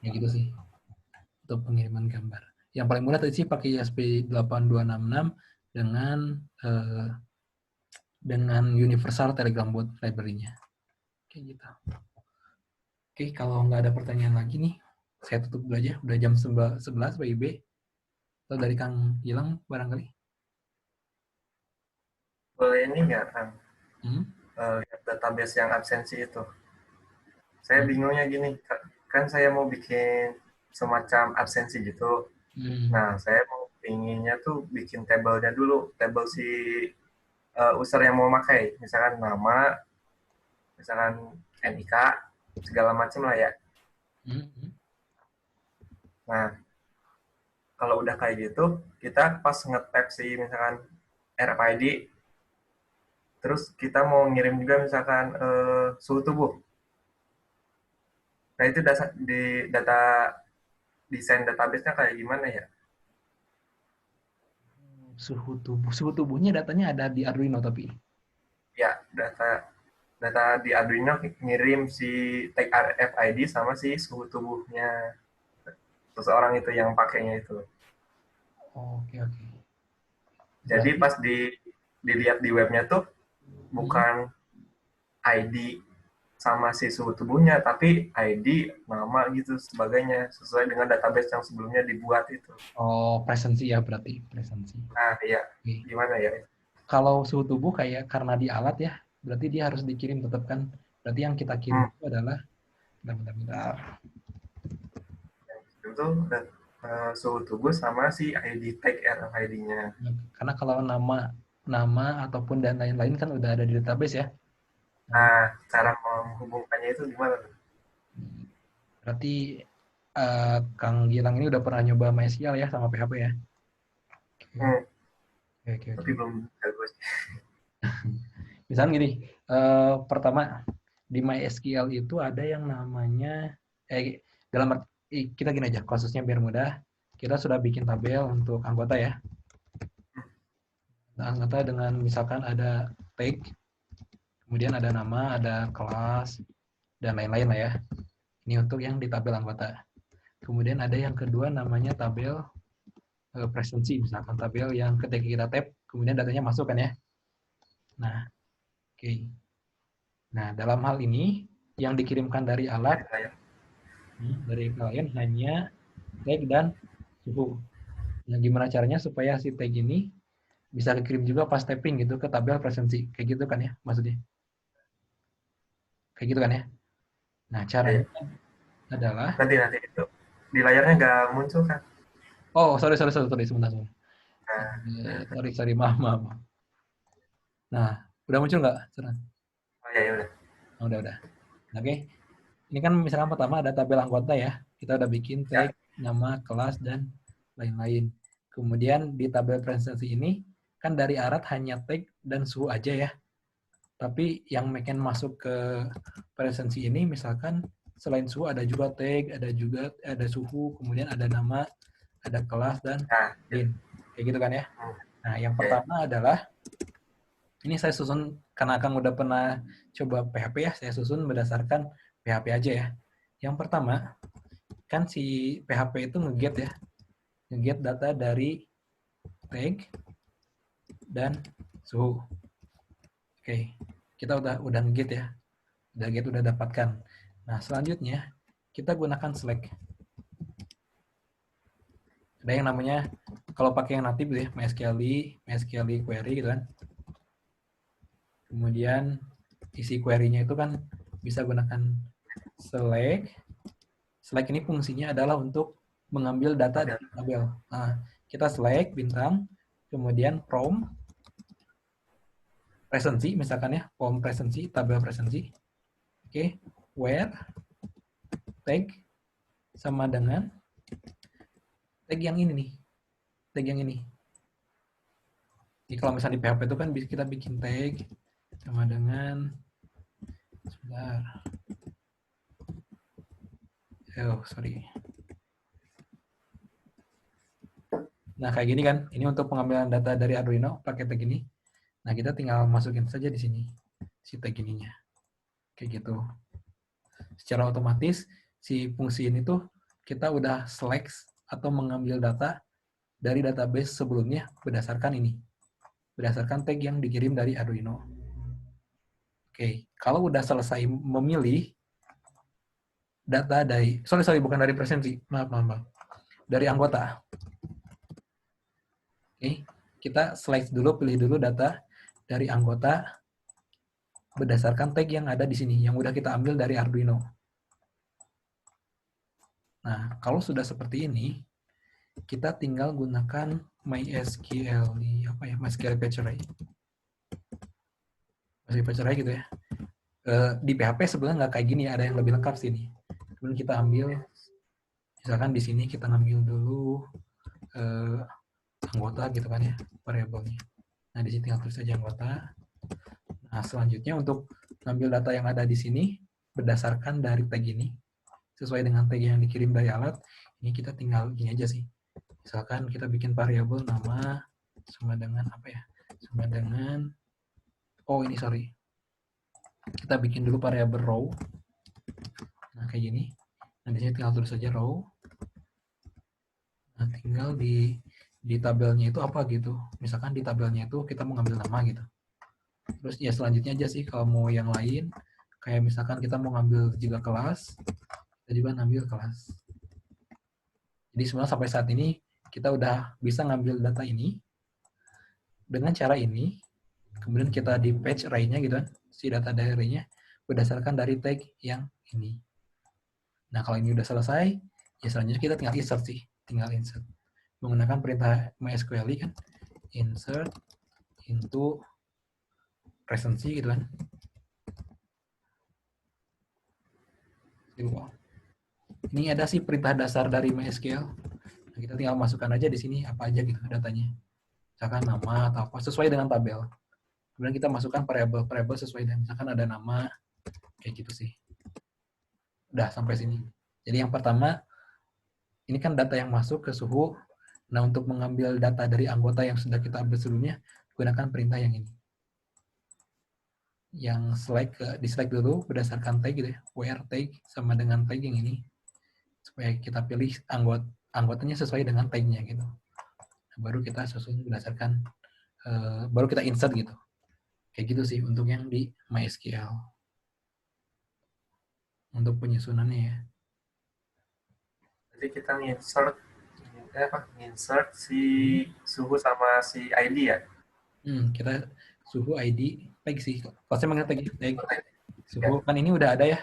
Ya gitu sih untuk pengiriman gambar. Yang paling mudah tadi sih pakai ESP8266 dengan Universal Telegram Bot library-nya. Kayak gitu. Oke, kalau nggak ada pertanyaan lagi nih, saya tutup dulu aja. Udah jam 11 WIB. Atau dari Kang Gilang barangkali? Boleh ini nggak, Kang? Database yang absensi itu. Saya bingungnya gini, kan saya mau bikin semacam absensi gitu. Nah, saya mau pinginnya tuh bikin tabelnya dulu, tabel si user yang mau pakai, misalkan nama, misalkan NIK, segala macam lah ya. Nah, kalau udah kayak gitu, kita pas nge-tap si misalkan RFID, terus kita mau ngirim juga misalkan suhu tubuh. Nah, itu desain database-nya kayak gimana ya? Suhu tubuhnya datanya ada di Arduino tapi? Ya, data di Arduino ngirim si tag RFID sama si suhu tubuhnya seseorang itu yang pakainya itu. Oke. Jadi pas dilihat di webnya tuh bukan ID sama si suhu tubuhnya, tapi ID, nama gitu sebagainya sesuai dengan database yang sebelumnya dibuat itu. Oh, presensi ya berarti presensi. Nah, iya. Gimana ya? Kalau suhu tubuh kayak karena di alat ya, berarti dia harus dikirim tetap kan. Berarti yang kita kirim itu adalah bentar. Itu suhu tubuh sama si ID tag RFID-nya. Karena kalau nama ataupun dan lain-lain kan udah ada di database ya. Nah, cara menghubungkannya itu gimana? Berarti Kang Gilang ini udah pernah nyoba MySQL ya sama PHP ya? Oke. Tapi belum jago sih. Misalnya gini, pertama di MySQL itu ada yang namanya kita gini aja, kasusnya biar mudah. Kita sudah bikin tabel untuk anggota ya. Anggota dengan misalkan ada tag, kemudian ada nama, ada kelas, dan lain-lain lah ya. Ini untuk yang di tabel anggota. Kemudian ada yang kedua namanya tabel presensi, misalkan tabel yang ketika kita tap, kemudian datanya masuk kan ya. Nah, oke. Nah, dalam hal ini, yang dikirimkan dari alat, dari klien hanya tag dan suhu. Nah, gimana caranya supaya si tag ini bisa dikirim juga pas tapping gitu ke tabel presensi. Kayak gitu kan ya maksudnya? Kayak gitu kan ya? Nah, caranya adalah nanti itu di layarnya nggak muncul kan? Oh, sorry, sebentar. Nah, Sorry, maaf. Nah, udah muncul nggak? oh ya udah. Oh, udah. Oke. Ini kan misalkan pertama ada tabel anggota ya. Kita udah bikin tag, nama, kelas, dan lain-lain. Kemudian di tabel presentasi ini, kan dari arat hanya tag dan suhu aja ya. Tapi yang makin masuk ke presentasi ini, misalkan selain suhu ada juga tag, ada suhu, kemudian ada nama, ada kelas, dan lain. Kayak gitu kan ya. Nah, yang pertama adalah, ini saya susun, karena Kang udah pernah coba PHP ya, saya susun berdasarkan PHP aja ya. Yang pertama, kan si PHP itu nge-get ya. Nge-get data dari tag dan suhu. Oke, kita udah nge-get ya. Udah dapatkan. Nah, selanjutnya kita gunakan select. Ada yang namanya, kalau pakai yang natif ya, MySQL query gitu kan. Kemudian isi query-nya itu kan bisa gunakan select. Select ini fungsinya adalah untuk mengambil data dari tabel. Nah, kita select bintang, kemudian from recency misalkan ya, from recency, tabel recency. Oke, where tag sama dengan tag yang ini nih. Tag yang ini. Jadi kalau misalnya di PHP itu kan kita bikin tag sama dengan sebentar. Oh, sorry. Nah, kayak gini kan. Ini untuk pengambilan data dari Arduino pakai tag ini. Nah, kita tinggal masukin saja di sini si tag ininya. Kayak gitu. Secara otomatis si fungsi ini tuh kita udah select atau mengambil data dari database sebelumnya berdasarkan ini. Berdasarkan tag yang dikirim dari Arduino. Oke, kalau udah selesai memilih data dari, sorry, bukan dari presensi, maaf. Dari anggota. Oke, kita select dulu, pilih dulu data dari anggota berdasarkan tag yang ada di sini, yang udah kita ambil dari Arduino. Nah, kalau sudah seperti ini, kita tinggal gunakan MySQL, MySQL Fetch Array. MySQL Fetch Array gitu ya. Di PHP sebenarnya nggak kayak gini, ada yang lebih lengkap sini. Kemudian kita ambil, misalkan di sini kita ngambil dulu anggota gitu kan ya, variabelnya. Nah, di sini tinggal tulis saja anggota. Nah, selanjutnya untuk ngambil data yang ada di sini berdasarkan dari tag ini, sesuai dengan tag yang dikirim dari alat, ini kita tinggal gini aja sih. Misalkan kita bikin variabel nama sama dengan apa ya? Sama dengan kita bikin dulu variabel row. Nah, kayak gini. Nah, di sini tinggal tulis saja row. Nah, tinggal di tabelnya itu apa gitu. Misalkan di tabelnya itu kita mau ngambil nama gitu. Terus ya selanjutnya aja sih kalau mau yang lain. Kayak misalkan kita mau ngambil juga kelas. Kita juga ngambil kelas. Jadi sebenarnya sampai saat ini kita udah bisa ngambil data ini. Dengan cara ini. Kemudian kita di fetch array-nya gitu kan. Si data dari array-nya berdasarkan dari tag yang ini. Nah, kalau ini udah selesai, ya selanjutnya kita tinggal insert sih. Tinggal insert. Menggunakan perintah MySQL kan. Insert into recency gitu kan. Ini ada sih perintah dasar dari MySQL. Nah, kita tinggal masukkan aja di sini apa aja gitu datanya. Misalkan nama atau apa, sesuai dengan tabel. Kemudian kita masukkan variabel sesuai dengan, misalkan ada nama, kayak gitu sih. Udah sampai sini. Jadi yang pertama, ini kan data yang masuk ke suhu. Nah, untuk mengambil data dari anggota yang sudah kita ambil sebelumnya, gunakan perintah yang ini. Yang di-select dulu berdasarkan tag gitu ya. Where tag sama dengan tag yang ini. Supaya kita pilih anggotanya sesuai dengan tag-nya gitu. Nah, baru kita susun berdasarkan, baru kita insert gitu. Kayak gitu sih untuk yang di MySQL. Untuk penyusunannya ya. Jadi kita insert si suhu sama si ID ya? Kita suhu ID tag sih. Kalau saya manggil tag suhu kan ini udah ada ya.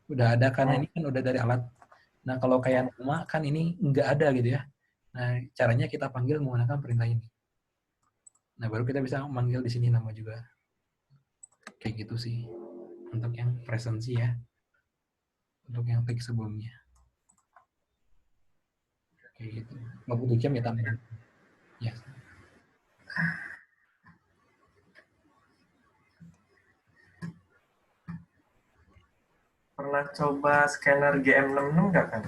Udah ada karena ini kan udah dari alat. Nah, kalau kayak nama kan ini nggak ada gitu ya. Nah, caranya kita panggil menggunakan perintah ini. Nah, baru kita bisa manggil di sini nama juga. Kayak gitu sih. Untuk yang presensi ya. Untuk yang tag sebelumnya. Kayak gitu. Nggak butuh jam ya tambahin. Ya. Pernah coba scanner GM66 nggak kan?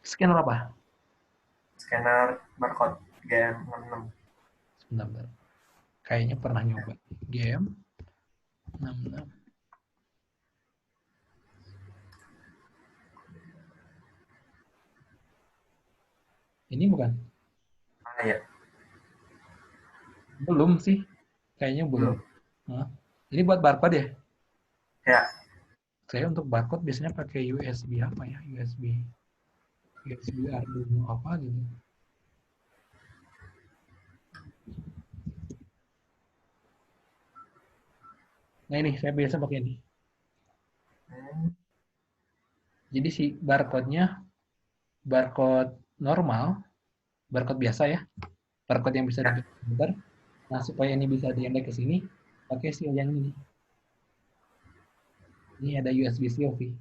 Scanner apa? Scanner barcode GM66. Sebentar. Kayaknya pernah nyoba. GM66. Ini bukan? Ah ya. Belum sih. Kayaknya belum. Hah? Ini buat barcode ya? Ya. Saya untuk barcode biasanya pakai USB apa ya? USB Arduino apa gitu. Nah ini, saya biasa pakai ini. Jadi si barcode-nya, barcode normal, barcode biasa ya, barcode yang bisa di komputer. Nah, supaya ini bisa diendek ke sini, pakai seal yang ini. Ini ada USB seal sih.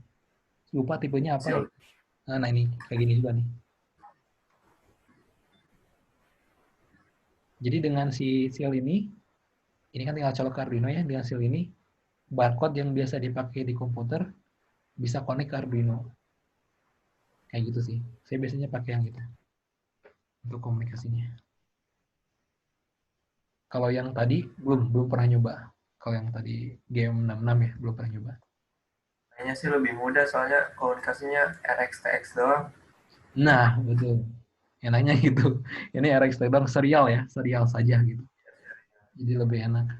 Lupa tipenya apa ya. Nah ini, kayak gini juga nih. Jadi dengan si seal ini kan tinggal colok ke Arduino ya, dengan seal ini, barcode yang biasa dipakai di komputer bisa connect ke Arduino. Kayak gitu sih. Saya biasanya pakai yang gitu untuk komunikasinya. Kalau yang tadi belum pernah nyoba. Kalau yang tadi GM66 ya, belum pernah nyoba. Kayaknya sih lebih mudah soalnya komunikasinya RxTX doang. Nah, betul. Enaknya gitu. Ini RxTX doang serial ya, serial saja gitu. Jadi lebih enak.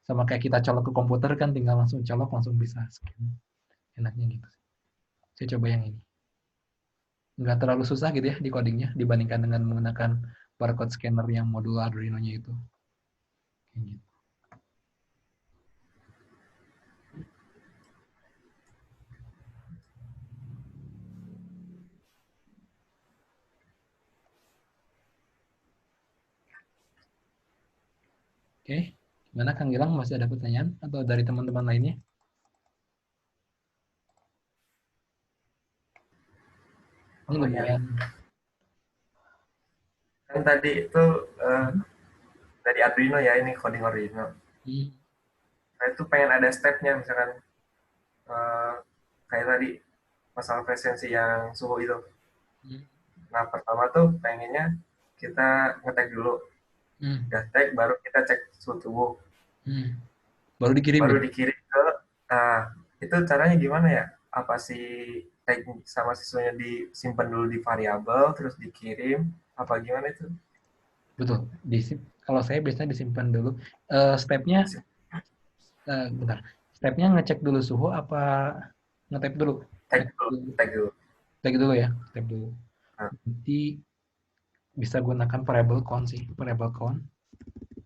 Sama kayak kita colok ke komputer kan tinggal langsung colok langsung bisa scan. Enaknya gitu. Saya coba yang ini. Nggak terlalu susah gitu ya di codingnya dibandingkan dengan menggunakan barcode scanner yang modul Arduino-nya itu. Kayak gitu. Oke, gimana Kang Gilang, masih ada pertanyaan atau dari teman-teman lainnya? Ini lumayan. Kan tadi itu dari Arduino ya, ini coding Arduino. Nah itu pengen ada stepnya, misalkan kayak tadi masalah frekuensi yang suhu itu. Nah pertama tuh pengennya kita ngetek dulu. Udah tag baru kita cek suhu tubuh. Baru dikirim. Baru dikirim ke, nah itu caranya gimana ya? Apa sih tag sama siswanya disimpan dulu di variabel terus dikirim? Apa gimana itu? Betul. Kalau saya biasanya disimpan dulu. Stepnya, bentar. Stepnya ngecek dulu suhu apa ngetap dulu? Tag dulu. Tag dulu ya, tag dulu. Nanti bisa gunakan variable count sih, variable count.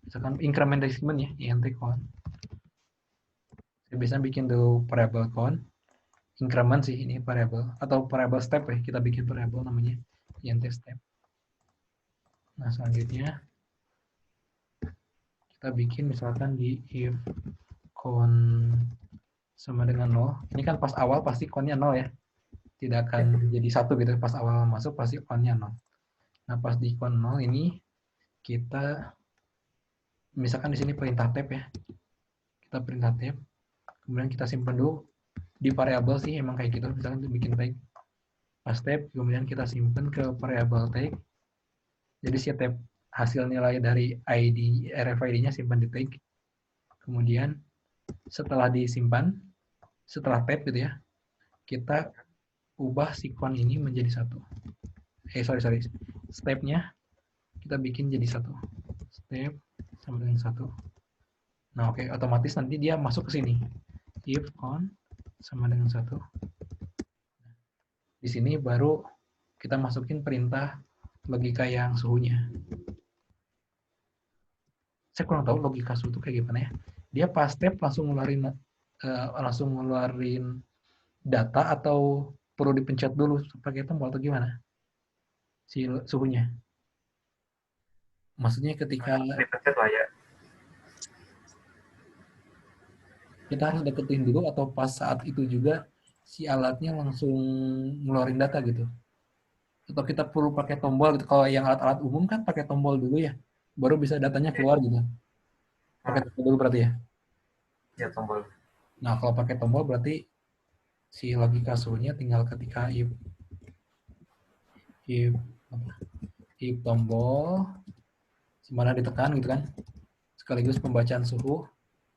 Misalkan increment decrement ya, int count. Saya bisa bikin dulu variable count. Increment sih ini variable atau variable step ya, kita bikin variable namanya int step. Nah, selanjutnya kita bikin misalkan di if count sama dengan 0. Ini kan pas awal pasti count-nya 0 ya. Tidak akan jadi 1 gitu. Pas awal masuk pasti count-nya 0. Nah, pas di count 0 ini kita misalkan di sini perintah tab ya. Kita perintah tab. Kemudian kita simpan dulu di variabel sih emang kayak gitu. Misalkan bikin tag pas tab, kemudian kita simpan ke variabel tag. Jadi setiap hasil nilai dari ID RFID-nya simpan di tag. Kemudian setelah disimpan, setelah tab gitu ya, kita ubah si count ini menjadi 1. Sorry. Step-nya kita bikin jadi 1. Step sama dengan 1. Nah, oke, otomatis nanti dia masuk ke sini. If count sama dengan 1. Di sini baru kita masukin perintah logika yang suhunya. Saya kurang tahu logika suhu itu kayak gimana ya. Dia pas step langsung ngeluarin data atau perlu dipencet dulu pakai tombol atau gimana? Si suhunya. Maksudnya ketika Dipencet lah ya. kita harus deketin dulu atau pas saat itu juga si alatnya langsung ngeluarin data gitu. Atau kita perlu pakai tombol gitu. Kalau yang alat-alat umum kan pakai tombol dulu ya. Baru bisa datanya keluar gitu. Pakai tombol dulu berarti ya? Ya, tombol. Nah, kalau pakai tombol berarti si logika suhunya tinggal ketika if tombol semana ditekan gitu kan, sekaligus pembacaan suhu.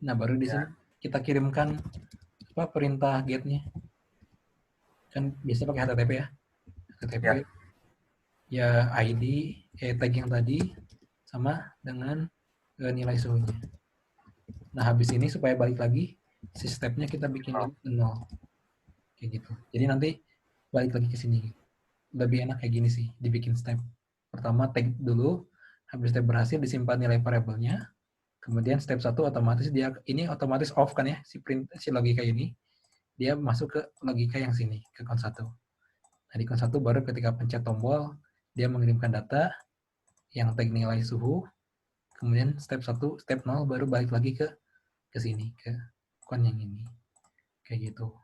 Nah, baru di sini kita kirimkan perintah get-nya. Kan biasa pakai HTTP ya. HTTP ya ID, tag yang tadi sama dengan nilai suhunya. Nah, habis ini supaya balik lagi, si step-nya kita bikin lagi ke 0. Kayak gitu. Jadi nanti balik lagi ke sini. Lebih enak kayak gini sih, dibikin step. Pertama tag dulu, habis step berhasil disimpan nilai variabelnya. Kemudian step 1 otomatis dia ini otomatis off kan ya, si logika ini. Dia masuk ke logika yang sini, ke count 1. Nah, di count 1 baru ketika pencet tombol, dia mengirimkan data yang tag nilai suhu. Kemudian step 1, step 0 baru balik lagi ke sini, ke count yang ini. Kayak gitu.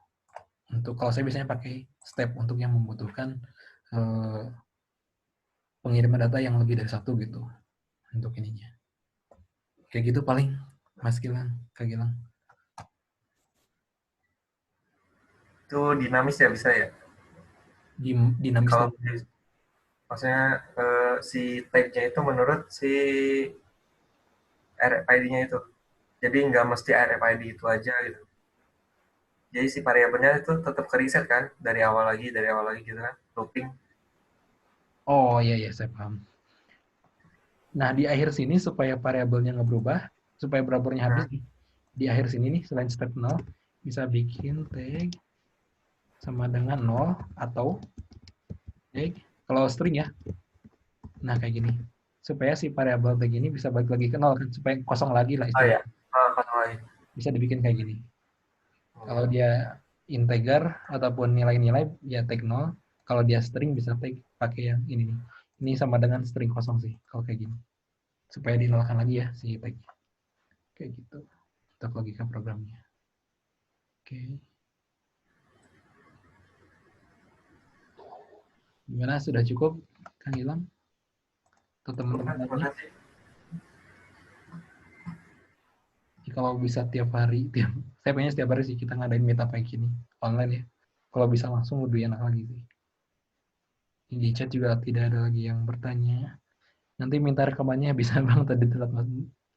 Untuk kalau saya biasanya pakai step untuk yang membutuhkan pengiriman data yang lebih dari 1 gitu untuk ininya. Kayak gitu paling Mas Gilang, Kak Gilang. Itu dinamis ya bisa ya? Dinamis. Kalau maksudnya si tag-nya itu menurut si RFID-nya itu. Jadi nggak mesti RFID itu aja gitu. Jadi si variabelnya itu tetap ke-reset kan dari awal lagi gitu kan, looping. Oh iya saya paham. Nah, di akhir sini supaya variabelnya nggak berubah, supaya berabornya habis, di akhir sini nih selain step 0 bisa bikin tag sama dengan 0 atau tag kalau string ya. Nah, kayak gini. Supaya si variabel tag ini bisa balik lagi ke 0 kan, supaya kosong lagi lah istilahnya. Kosong lagi. Bisa dibikin kayak gini. Kalau dia integer ataupun nilai-nilai ya tag 0. Kalau dia string bisa tag pakai yang ini nih. Ini sama dengan string kosong sih kalau kayak gini. Supaya dinolkan lagi ya si tag. Kayak gitu. Untuk logika programnya. Oke. Gimana? Sudah cukup, Kang Ilham? Atau teman-teman lainnya? Kalau bisa tiap hari, saya pengen setiap hari sih kita ngadain meetup kayak gini, online ya. Kalau bisa langsung lebih enak lagi sih. Di chat juga tidak ada lagi yang bertanya. Nanti minta rekamannya bisa Bang tadi telat.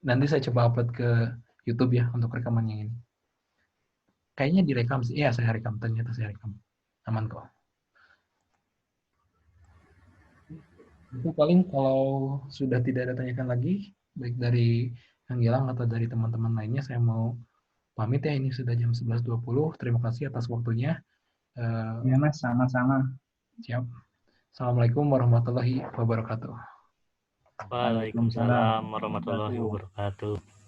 Nanti saya coba upload ke YouTube ya untuk rekamannya ini. Kayaknya direkam sih. Iya, saya rekam. Ternyata saya rekam. Aman kok. Itu paling kalau sudah tidak ada tanyakan lagi, baik dari Kang Gilang atau dari teman-teman lainnya, saya mau pamit ya. Ini sudah jam 11.20. Terima kasih atas waktunya. Ya Mas, sama-sama. Siap. Assalamualaikum warahmatullahi wabarakatuh. Waalaikumsalam warahmatullahi wabarakatuh.